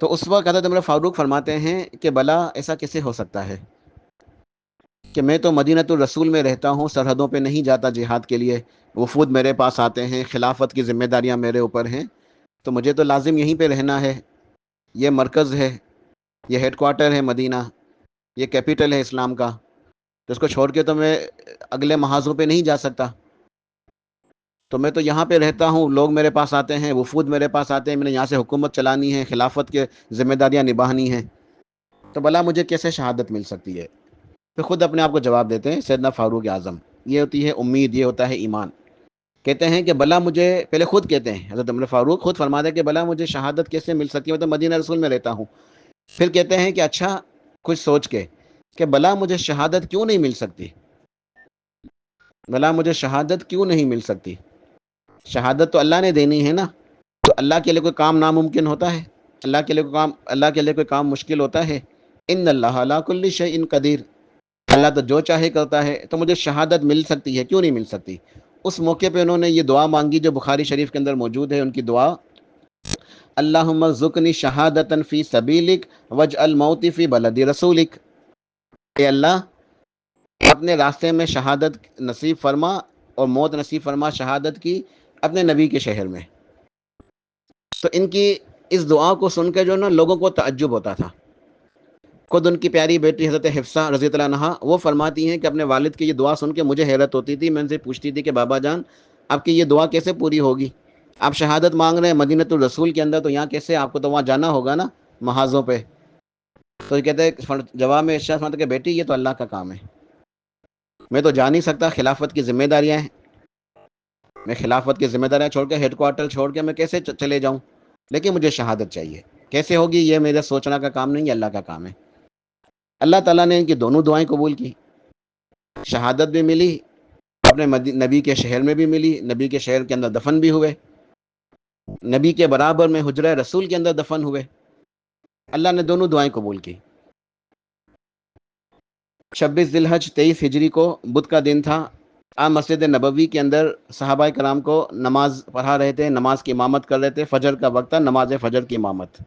تو اس وقت حضرت عمر فاروق فرماتے ہیں کہ بلا ایسا کیسے ہو سکتا ہے کہ میں تو مدینۃ الرسول میں رہتا ہوں، سرحدوں پہ نہیں جاتا جہاد کے لیے، وفود میرے پاس آتے ہیں، خلافت کی ذمہ داریاں میرے اوپر ہیں، تو مجھے تو لازم یہیں پہ رہنا ہے، یہ مرکز ہے، یہ ہیڈ کوارٹر ہے مدینہ، یہ کیپٹل ہے اسلام کا، تو اس کو چھوڑ کے تو میں اگلے محاذوں پہ نہیں جا سکتا، تو میں تو یہاں پہ رہتا ہوں، لوگ میرے پاس آتے ہیں، وفود میرے پاس آتے ہیں، میں نے یہاں سے حکومت چلانی ہے، خلافت کے ذمہ داریاں نبھانی ہیں، تو بلا مجھے کیسے شہادت مل سکتی ہے؟ پھر خود اپنے آپ کو جواب دیتے ہیں سیدنا فاروق اعظم، یہ ہوتی ہے امید، یہ ہوتا ہے ایمان۔ کہتے ہیں کہ بلا مجھے، پہلے خود کہتے ہیں حضرت عمر فاروق خود فرماتے ہیں کہ بلا مجھے شہادت کیسے مل سکتی ہے، میں تو مدینہ رسول میں رہتا ہوں۔ پھر کہتے ہیں کہ اچھا کچھ سوچ کے کہ بلا مجھے شہادت کیوں نہیں مل سکتی، بلا مجھے شہادت کیوں نہیں مل سکتی؟ شہادت تو اللہ نے دینی ہے نا، تو اللہ کے لیے کوئی کام ناممکن ہوتا ہے؟ اللہ کے لیے کوئی کام مشکل ہوتا ہے؟ ان اللہ علی کل شیء قدیر، اللہ تو جو چاہے کرتا ہے، تو مجھے شہادت مل سکتی ہے، کیوں نہیں مل سکتی؟ اس موقع پہ انہوں نے یہ دعا مانگی جو بخاری شریف کے اندر موجود ہے، ان کی دعا، اللہم ارزقنی شہادتن فی سبیلک واجعل موتی فی بلد رسولک، اے اللہ اپنے راستے میں شہادت نصیب فرما اور موت نصیب فرما شہادت کی اپنے نبی کے شہر میں۔ تو ان کی اس دعا کو سن کے جو نا لوگوں کو تعجب ہوتا تھا۔ خود ان کی پیاری بیٹی حضرت حفصہ رضی اللہ عنہا وہ فرماتی ہیں کہ اپنے والد کی یہ دعا سن کے مجھے حیرت ہوتی تھی، میں ان سے پوچھتی تھی کہ بابا جان آپ کی یہ دعا کیسے پوری ہوگی؟ آپ شہادت مانگ رہے ہیں مدینۃ الرسول کے اندر، تو یہاں کیسے؟ آپ کو تو وہاں جانا ہوگا نا محاذوں پہ. تو یہ کہتے ہیں جواب میں ارشاد فرماتے کہ بیٹی یہ تو اللہ کا کام ہے، میں تو جا نہیں سکتا، خلافت کی ذمہ داریاں ہیں، میں خلافت کی ذمہ داریاں چھوڑ کے، ہیڈ کوارٹر چھوڑ کے میں کیسے چلے جاؤں؟ لیکن مجھے شہادت چاہیے. کیسے ہوگی یہ میرے سوچنا کا کام نہیں ہے، اللہ کا کام ہے. اللہ تعالیٰ نے ان کی دونوں دعائیں قبول کی، شہادت بھی ملی، اپنے نبی کے شہر میں بھی ملی، نبی کے شہر کے اندر دفن بھی ہوئے، نبی کے برابر میں حجرہ رسول کے اندر دفن ہوئے. اللہ نے دونوں دعائیں قبول کی. 26 ذی الحج 23 ہجری کو بدھ کا دن تھا. آپ مسجد نبوی کے اندر صحابہ کرام کو نماز پڑھا رہے تھے، نماز کی امامت کر رہے تھے. فجر کا وقت تھا، نماز فجر کی امامت.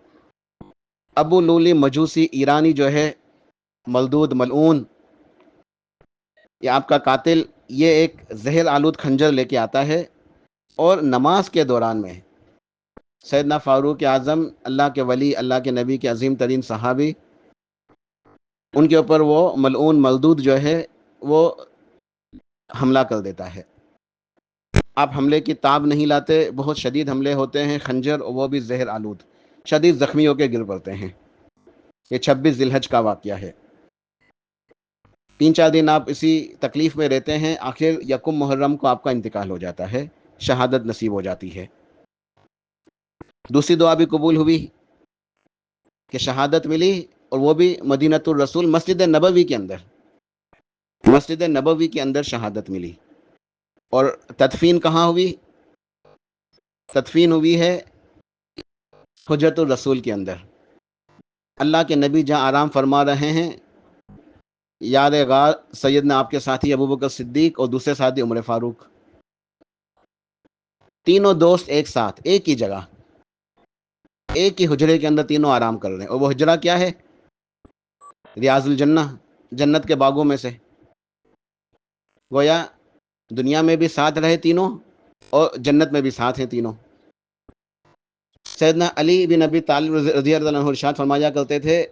ابو لولی مجوسی ایرانی جو ہے، ملدود ملعون، یہ آپ کا قاتل، یہ ایک زہر آلود خنجر لے کے آتا ہے، اور نماز کے دوران میں سیدنا فاروق اعظم، اللہ کے ولی، اللہ کے نبی کے عظیم ترین صحابی، ان کے اوپر وہ ملعون ملدود جو ہے وہ حملہ کر دیتا ہے. آپ حملے کی تاب نہیں لاتے، بہت شدید حملے ہوتے ہیں، خنجر، وہ بھی زہر آلود، شدید زخمی ہو کے گر پڑتے ہیں. یہ 26 ذی الحج کا واقعہ ہے. 3-4 دن آپ اسی تکلیف میں رہتے ہیں. آخر یکم محرم کو آپ کا انتقال ہو جاتا ہے، شہادت نصیب ہو جاتی ہے. دوسری دعا بھی قبول ہوئی کہ شہادت ملی، اور وہ بھی مدینۃ الرسول مسجد نبوی کے اندر، مسجد نبوی کے اندر شہادت ملی. اور تدفین کہاں ہوئی؟ تدفین ہوئی ہے حجرۃ الرسول کے اندر. اللہ کے نبی جہاں آرام فرما رہے ہیں، یار غار سیدنا آپ کے ساتھی ابوبکر صدیق اور دوسرے ساتھی عمر فاروق، تینوں دوست ایک ساتھ ایک ہی جگہ ایک ہی حجرے کے اندر تینوں آرام کر رہے ہیں. اور وہ حجرہ کیا ہے؟ ریاض الجنہ، جنت کے باغوں میں سے. گویا دنیا میں بھی ساتھ رہے تینوں، اور جنت میں بھی ساتھ ہیں تینوں. سیدنا علی بن ابی طالب رضی اللہ عنہ ارشاد فرمایا کرتے تھے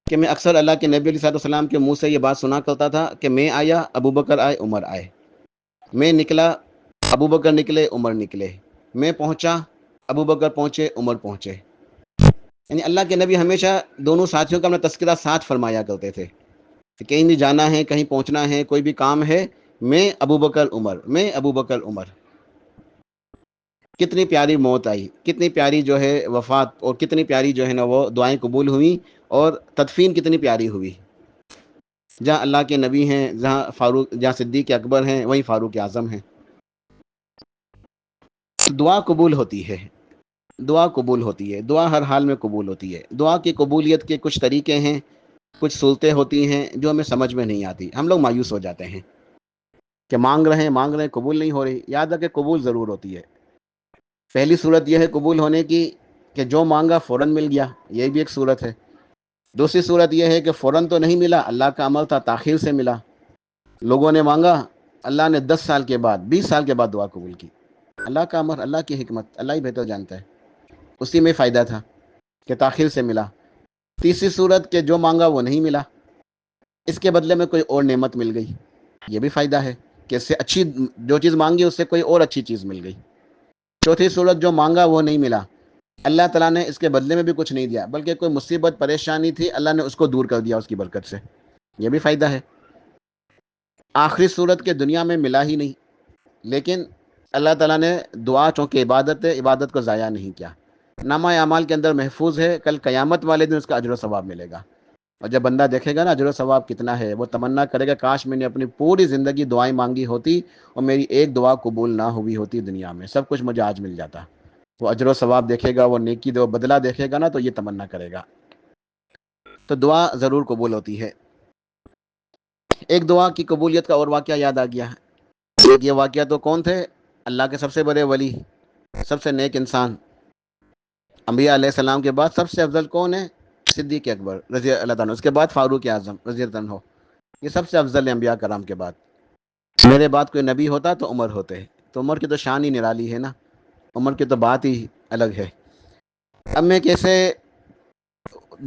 کہ میں اکثر اللہ کے نبی علیہ السلام کے منہ سے یہ بات سنا کرتا تھا کہ میں آیا، ابوبکر آئے، عمر آئے، میں نکلا، ابوبکر نکلے، عمر نکلے، میں پہنچا، ابوبکر پہنچے، عمر پہنچے. یعنی اللہ کے نبی ہمیشہ دونوں ساتھیوں کا اپنا تذکرہ ساتھ فرمایا کرتے تھے کہ کہیں بھی جانا ہے، کہیں پہنچنا ہے، کوئی بھی کام ہے، میں ابوبکر عمر، میں ابوبکر عمر. کتنی پیاری موت آئی، کتنی پیاری جو ہے وفات، اور کتنی پیاری جو ہے نا وہ دعائیں قبول ہوئیں، اور تدفین کتنی پیاری ہوئی. جہاں اللہ کے نبی ہیں، جہاں صدیق اکبر ہیں، وہیں فاروق اعظم ہیں. دعا قبول ہوتی ہے، دعا قبول ہوتی ہے، دعا ہر حال میں قبول ہوتی ہے. دعا کی قبولیت کے کچھ طریقے ہیں، کچھ صورتیں ہوتی ہیں جو ہمیں سمجھ میں نہیں آتی. ہم لوگ مایوس ہو جاتے ہیں کہ مانگ رہے ہیں قبول نہیں ہو رہی. یاد رکھیں قبول ضرور ہوتی ہے. پہلی صورت یہ ہے قبول ہونے کی کہ جو مانگا فوراً مل گیا، یہ بھی ایک صورت ہے. دوسری صورت یہ ہے کہ فوراً تو نہیں ملا، اللہ کا عمل تھا، تاخیر سے ملا. لوگوں نے مانگا، اللہ نے 10 سال کے بعد، 20 سال کے بعد دعا قبول کی. اللہ کا عمل، اللہ کی حکمت، اللہ ہی بہتر جانتا ہے. اسی میں فائدہ تھا کہ تاخیر سے ملا. تیسری صورت کہ جو مانگا وہ نہیں ملا، اس کے بدلے میں کوئی اور نعمت مل گئی. یہ بھی فائدہ ہے کہ اس سے اچھی، جو چیز مانگی اس سے کوئی اور اچھی چیز مل گئی. چوتھی صورت جو مانگا وہ نہیں ملا، اللہ تعالیٰ نے اس کے بدلے میں بھی کچھ نہیں دیا، بلکہ کوئی مصیبت پریشانی تھی، اللہ نے اس کو دور کر دیا اس کی برکت سے. یہ بھی فائدہ ہے. آخری صورت کے دنیا میں ملا ہی نہیں، لیکن اللہ تعالیٰ نے دعا چونکہ عبادت ہے، عبادت کو ضائع نہیں کیا. نامہ اعمال کے اندر محفوظ ہے، کل قیامت والے دن اس کا اجر و ثواب ملے گا. اور جب بندہ دیکھے گا نا اجر و ثواب کتنا ہے، وہ تمنا کرے گا کاش میں نے اپنی پوری زندگی دعائیں مانگی ہوتی اور میری ایک دعا قبول نہ ہوئی ہوتی دنیا میں، سب کچھ مجھے آج مل جاتا. وہ اجر و ثواب دیکھے گا، وہ نیکی دو بدلہ دیکھے گا نا، تو یہ تمنا کرے گا. تو دعا ضرور قبول ہوتی ہے. ایک دعا کی قبولیت کا اور واقعہ یاد آ گیا. یہ واقعہ تو کون تھے؟ اللہ کے سب سے بڑے ولی، سب سے نیک انسان. انبیاء علیہ السلام کے بعد سب سے افضل کون ہے؟ صدیق اکبر رضی اللہ عنہ. اس کے بعد فاروق اعظم رضی اللہ عنہ. یہ سب سے افضل ہے انبیاء کرام کے بعد. میرے بعد کوئی نبی ہوتا تو عمر ہوتے، تو عمر کی تو شان ہی نرالی ہے نا، عمر کی تو بات ہی الگ ہے. اب میں کیسے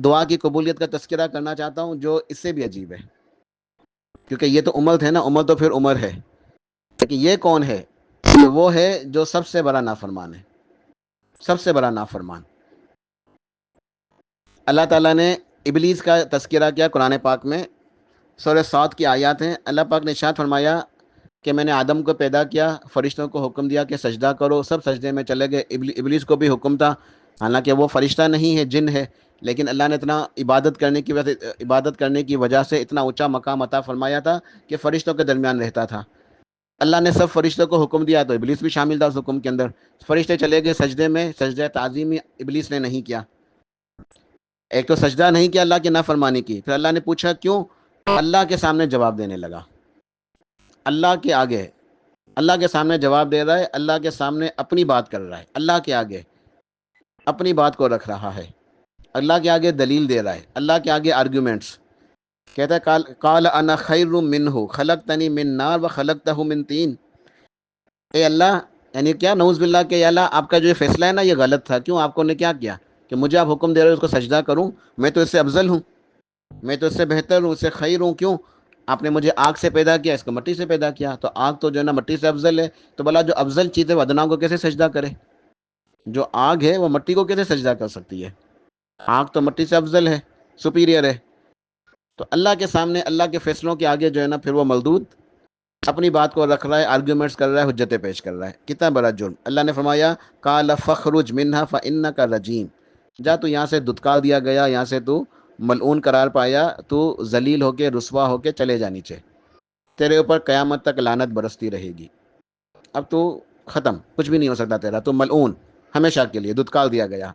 دعا کی قبولیت کا تذکرہ کرنا چاہتا ہوں جو اس سے بھی عجیب ہے، کیونکہ یہ تو عمر تھے نا، عمر تو پھر عمر ہے، لیکن یہ کون ہے؟ وہ ہے جو سب سے بڑا نافرمان ہے. سب سے بڑا نافرمان۔ اللہ تعالیٰ نے ابلیس کا تذکرہ کیا قرآن پاک میں، سورہ صاد کی آیات ہیں۔ اللہ پاک نے ارشاد فرمایا کہ میں نے آدم کو پیدا کیا، فرشتوں کو حکم دیا کہ سجدہ کرو، سب سجدے میں چلے گئے۔ ابلیس کو بھی حکم تھا، حالانکہ وہ فرشتہ نہیں ہے، جن ہے، لیکن اللہ نے اتنا عبادت کرنے کی وجہ سے اتنا اونچا مقام عطا فرمایا تھا کہ فرشتوں کے درمیان رہتا تھا۔ اللہ نے سب فرشتوں کو حکم دیا تو ابلیس بھی شامل تھا اس حکم کے اندر۔ فرشتے چلے گئے سجدے میں، سجدہ تعظیمی ابلیس نے نہیں کیا۔ ایک تو سجدہ نہیں کیا، اللہ کی نافرمانی کی، پھر اللہ نے پوچھا کیوں؟ اللہ کے سامنے جواب دینے لگا، اللہ کے آگے، اللہ کے سامنے جواب دے رہا ہے، اللہ کے سامنے اپنی بات کر رہا ہے، اللہ کے آگے اپنی بات کو رکھ رہا ہے، اللہ کے آگے دلیل دے رہا ہے، اللہ کے آگے آرگیومنٹس۔ کہتا ہے قال انا خیر منہ خلقتنی من نار وخلقتہ من طین۔ اے اللہ، یعنی کیا؟ نعوذ باللہ کہ یا اللہ آپ کا جو فیصلہ ہے نا یہ غلط تھا۔ کیوں؟ آپ کو نے کیا کیا کہ مجھے آپ حکم دے رہے ہو اس کو سجدہ کروں؟ میں تو اس سے افضل ہوں، میں تو اس سے بہتر ہوں، اس سے خیر ہوں۔ کیوں؟ آپ نے مجھے آگ سے پیدا کیا، اس کو مٹی سے پیدا کیا، تو آگ تو جو ہے نا مٹی سے افضل ہے، تو بھلا جو افضل چیز ہے وہ ادنا کو کیسے سجدہ کرے؟ جو آگ ہے وہ مٹی کو کیسے سجدہ کر سکتی ہے؟ آگ تو مٹی سے افضل ہے، سپیریئر ہے۔ تو اللہ کے سامنے، اللہ کے فیصلوں کے آگے جو ہے نا پھر وہ مردود اپنی بات کو رکھ رہا ہے، آرگیومنٹس کر رہا ہے، حجتیں پیش کر رہا ہے۔ کتنا بڑا جرم! اللہ نے فرمایا قال فخرج منها فانک رجیم، جا تو یہاں سے دھتکار دیا گیا، یہاں سے تو ملعون قرار پایا، تو ذلیل ہو کے، رسوا ہو کے چلے جا نیچے، تیرے اوپر قیامت تک لعنت برستی رہے گی، اب تو ختم، کچھ بھی نہیں ہو سکتا تیرا، تو ملعون ہمیشہ کے لیے، دھتکار دیا گیا۔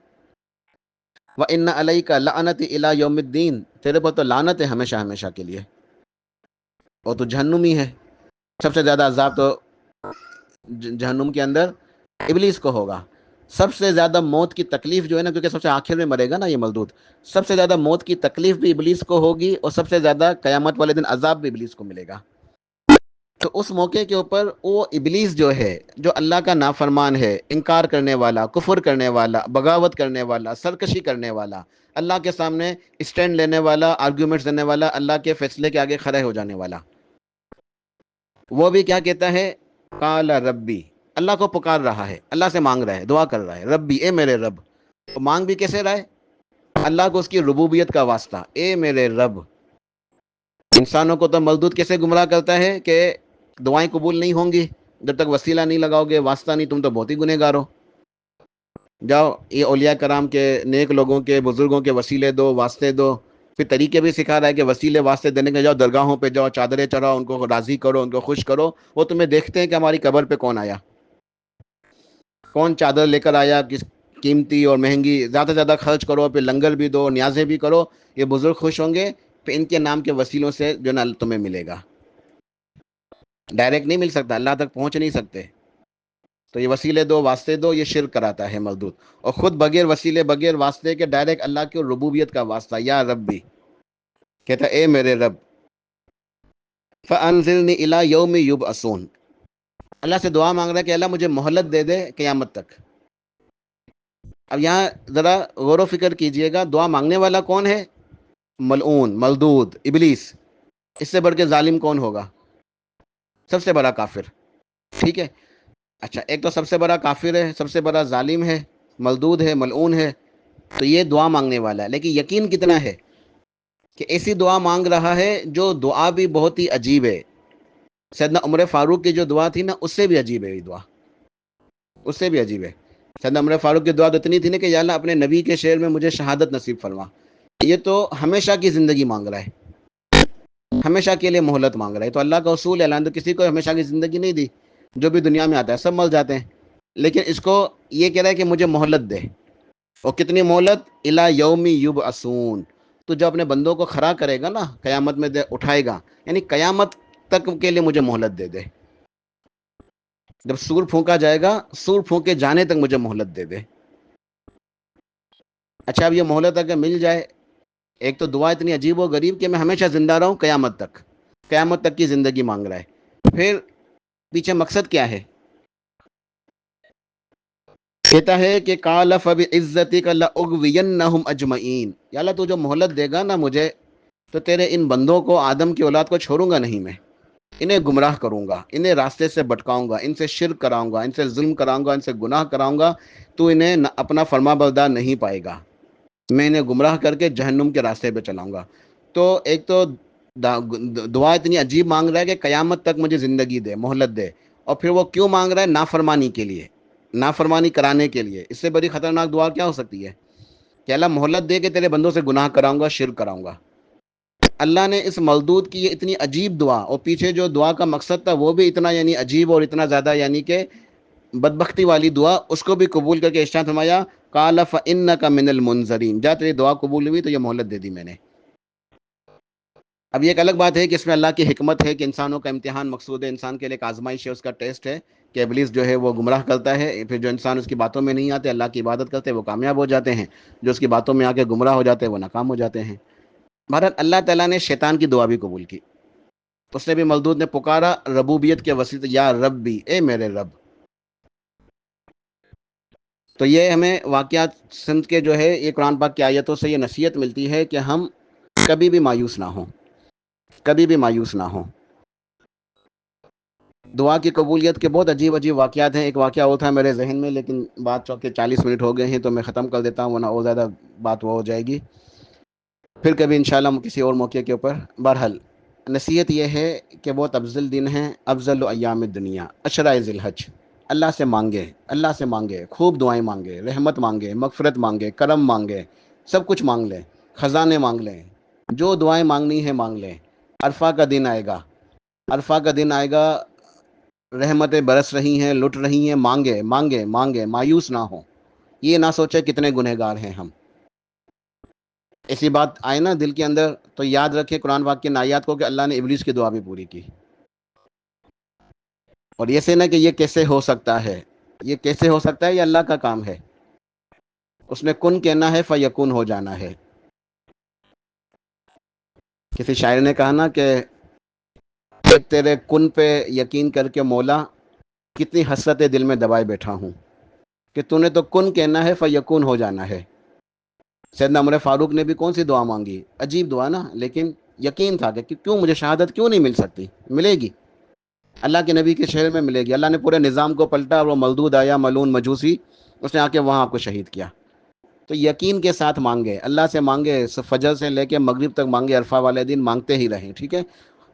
وَإِنَّ عَلَيْكَ لَعْنَتِ إِلَىٰ يَوْمِ الدِّينِ، تیرے پر تو لعنت ہے ہمیشہ ہمیشہ کے لیے، اور تو جہنمی ہے۔ سب سے زیادہ عذاب تو جہنم کے اندر ابلیس کو ہوگا۔ سب سے زیادہ موت کی تکلیف جو ہے نا، کیونکہ سب سے آخر میں مرے گا نا یہ ملدود، سب سے زیادہ موت کی تکلیف بھی ابلیس کو ہوگی، اور سب سے زیادہ قیامت والے دن عذاب بھی ابلیس کو ملے گا۔ تو اس موقع کے اوپر وہ ابلیس جو ہے، جو اللہ کا نافرمان ہے، انکار کرنے والا، کفر کرنے والا، بغاوت کرنے والا، سرکشی کرنے والا، اللہ کے سامنے اسٹینڈ لینے والا، آرگیومنٹس دینے والا، اللہ کے فیصلے کے آگے کھڑے ہو جانے والا، وہ بھی کیا کہتا ہے؟ قال ربی، اللہ کو پکار رہا ہے، اللہ سے مانگ رہا ہے، دعا کر رہا ہے، ربی، اے میرے رب۔ تو مانگ بھی کیسے رہا ہے؟ اللہ کو اس کی ربوبیت کا واسطہ، اے میرے رب۔ انسانوں کو تو ملدود کیسے گمراہ کرتا ہے کہ دعائیں قبول نہیں ہوں گی جب تک وسیلہ نہیں لگاؤ گے، واسطہ نہیں، تم تو بہت ہی گنہگار ہو، جاؤ یہ اولیاء کرام کے، نیک لوگوں کے، بزرگوں کے وسیلے دو، واسطے دو۔ پھر طریقے بھی سکھا رہا ہے کہ وسیلے واسطے دینے کے جاؤ، درگاہوں پہ جاؤ، چادریں چڑھاؤ، ان کو راضی کرو، ان کو خوش کرو، وہ تمہیں دیکھتے ہیں کہ ہماری قبر پہ کون آیا، کون چادر لے کر آیا، کس قیمتی اور مہنگی، زیادہ سے زیادہ خرچ کرو، پھر لنگر بھی دو، نیازیں بھی کرو، یہ بزرگ خوش ہوں گے، پھر ان کے نام کے وسیلوں سے جو نا تمہیں ملے گا۔ ڈائریکٹ نہیں مل سکتا، اللہ تک پہنچ نہیں سکتے، تو یہ وسیلے دو، واسطے دو، یہ شرک کراتا ہے ملدود۔ اور خود بغیر وسیلے، بغیر واسطے کے ڈائریکٹ اللہ کی ربوبیت کا واسطہ، یا ربی، کہتا اے میرے رب، فَأَنزِلْنِي إِلَىٰ يَوْمِ يُبْعَثُونَ، اللہ سے دعا مانگ رہا ہے کہ اللہ مجھے مہلت دے دے قیامت تک۔ اب یہاں ذرا غور و فکر کیجئے گا، دعا مانگنے والا کون ہے؟ ملعون، ملدود، ابلیس۔ اس سے بڑھ کے ظالم کون ہوگا؟ سب سے بڑا کافر، ٹھیک ہے؟ اچھا، ایک تو سب سے بڑا کافر ہے، سب سے بڑا ظالم ہے، ملدود ہے، ملعون ہے، تو یہ دعا مانگنے والا ہے، لیکن یقین کتنا ہے کہ ایسی دعا مانگ رہا ہے جو دعا بھی بہت ہی عجیب ہے۔ سیدنا عمر فاروق کی جو دعا تھی نا، اس سے بھی عجیب ہے یہ دعا، اس سے بھی عجیب ہے۔ سیدنا عمر فاروق کی دعا تو اتنی تھی نا کہ یا اللہ اپنے نبی کے شعر میں مجھے شہادت نصیب فرما، یہ تو ہمیشہ کی زندگی مانگ رہا ہے، ہمیشہ کے لیے مہلت مانگ رہا ہے۔ تو اللہ کا اصول ہے، اللہ نے کسی کو ہمیشہ کی زندگی نہیں دی، جو بھی دنیا میں آتا ہے سب مر جاتے ہیں، لیکن اس کو یہ کہہ رہا ہے کہ مجھے مہلت دے۔ اور کتنی مہلت؟ الی یوم یبعثون، تو جب اپنے بندوں کو کھڑا کرے گا نا، قیامت میں اٹھائے گا، یعنی قیامت تک کے لیے مجھے مہلت دے دے، جب سور پھونکا جائے گا، سور پھونکے جانے تک مجھے مہلت دے دے۔ اچھا، اب یہ مہلت اگر مل جائے، ایک تو دعا اتنی عجیب و غریب کہ میں ہمیشہ زندہ رہوں قیامت تک، قیامت تک کی زندگی مانگ رہا ہے، پھر پیچھے مقصد کیا ہے؟ کہتا ہے کہ قال فبعزتک لاغوینہم اجمعین، یا اللہ تو جو مہلت دے گا نا مجھے، تو تیرے ان بندوں کو، آدم کی اولاد کو چھوڑوں گا نہیں میں، انہیں گمراہ کروں گا، انہیں راستے سے بھٹکاؤں گا، ان سے شرک کراؤں گا، ان سے ظلم کراؤں گا، ان سے گناہ کراؤں گا، تو انہیں اپنا فرما بردار نہیں پائے گا، میں انہیں گمراہ کر کے جہنم کے راستے پہ چلاؤں گا۔ تو ایک تو دعا اتنی عجیب مانگ رہا ہے کہ قیامت تک مجھے زندگی دے، مہلت دے، اور پھر وہ کیوں مانگ رہا ہے؟ نافرمانی کے لیے، نافرمانی کرانے کے لیے۔ اس سے بڑی خطرناک دعا کیا ہو سکتی ہے کہ اللہ مہلت دے کہ تیرے بندوں سے گناہ کراؤں گا، شرک کراؤں گا۔ اللہ نے اس مولدود کی یہ اتنی عجیب دعا، اور پیچھے جو دعا کا مقصد تھا وہ بھی اتنا یعنی عجیب اور اتنا زیادہ یعنی کہ بدبختی والی دعا، اس کو بھی قبول کر کے ارشاد فرمایا قال فإنک من المنذرین، جا تیری دعا قبول ہوئی تو یہ مہلت دے دی میں نے۔ اب یہ ایک الگ بات ہے کہ اس میں اللہ کی حکمت ہے کہ انسانوں کا امتحان مقصود ہے، انسان کے لیے ایک آزمائش ہے، اس کا ٹیسٹ ہے کہ ابلیس جو ہے وہ گمراہ کرتا ہے، پھر جو انسان اس کی باتوں میں نہیں آتے، اللہ کی عبادت کرتے، وہ کامیاب ہو جاتے ہیں، جو اس کی باتوں میں آ کے گمراہ ہو جاتے ہیں وہ ناکام ہو جاتے ہیں۔ بہرحال اللہ تعالیٰ نے شیطان کی دعا بھی قبول کی، اس نے بھی ملدود نے پکارا ربوبیت کے وسیلے یا ربی، اے میرے رب۔ تو یہ ہمیں واقعات سند کے جو ہے یہ قرآن پاک کی آیتوں سے یہ نصیحت ملتی ہے کہ ہم کبھی بھی مایوس نہ ہوں، کبھی بھی مایوس نہ ہوں۔ دعا کی قبولیت کے بہت عجیب عجیب واقعات ہیں۔ ایک واقعہ وہ تھا میرے ذہن میں، لیکن بات چونکہ 40 منٹ ہو گئے ہیں تو میں ختم کر دیتا ہوں ورنہ اور زیادہ بات وہ ہو جائے گی، پھر کبھی انشاءاللہ کسی اور موقع کے اوپر۔ بہرحال نصیحت یہ ہے کہ بہت افضل دن ہے، افضل ایام الدنیا عشرہ ذی الحج۔ اللہ سے مانگے، اللہ سے مانگے، خوب دعائیں مانگے، رحمت مانگے، مغفرت مانگے، کرم مانگے، سب کچھ مانگ لیں، خزانے مانگ لیں، جو دعائیں مانگنی ہے مانگ لیں۔ عرفہ کا دن آئے گا، عرفہ کا دن آئے گا، رحمتیں برس رہی ہیں، لٹ رہی ہیں، مانگے مانگے مانگے، مایوس نہ ہو، یہ نہ سوچے کتنے گنہگار ہیں ہم۔ ایسی بات آئے نا دل کے اندر تو یاد رکھے قرآن پاک کی آیات کو کہ اللہ نے ابلیس کی دعا بھی پوری کی۔ اور یہ سے نہ کہ یہ کیسے ہو سکتا ہے، یہ کیسے ہو سکتا ہے، یہ اللہ کا کام ہے، اس نے کن کہنا ہے فیکون ہو جانا ہے۔ کسی شاعر نے کہا نا کہ تیرے کن پہ یقین کر کے مولا کتنی حسرت دل میں دبائے بیٹھا ہوں، کہ تو نے تو کن کہنا ہے فیکون ہو جانا ہے۔ سیدنا عمر فاروق نے بھی کون سی دعا مانگی، عجیب دعا نا، لیکن یقین تھا کہ کیوں مجھے شہادت کیوں نہیں مل سکتی، ملے گی، اللہ کے نبی کے شہر میں ملے گی۔ اللہ نے پورے نظام کو پلٹا اور وہ ملدود آیا ملعون مجوسی، اس نے آ کے وہاں آپ کو شہید کیا۔ تو یقین کے ساتھ مانگے، اللہ سے مانگے، فجر سے لے کے مغرب تک مانگے، عرفہ والے دن مانگتے ہی رہیں، ٹھیک ہے؟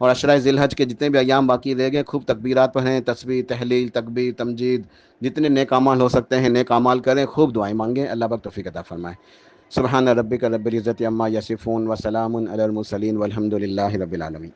اور عشرہ ذی الحج کے جتنے بھی ایام باقی رہ گئے خوب تکبیرات پڑھیں، تسبیح، تحلیل، تکبیر، تمجید، جتنے نیک اعمال ہو سکتے ہیں نیک اعمال کریں، خوب دعائیں مانگیں، اللہ پاک توفیق عطا فرمائے۔ سبحان ربک رب العزت عما یصفون وسلام علی المرسلین والحمد للہ رب العالمین۔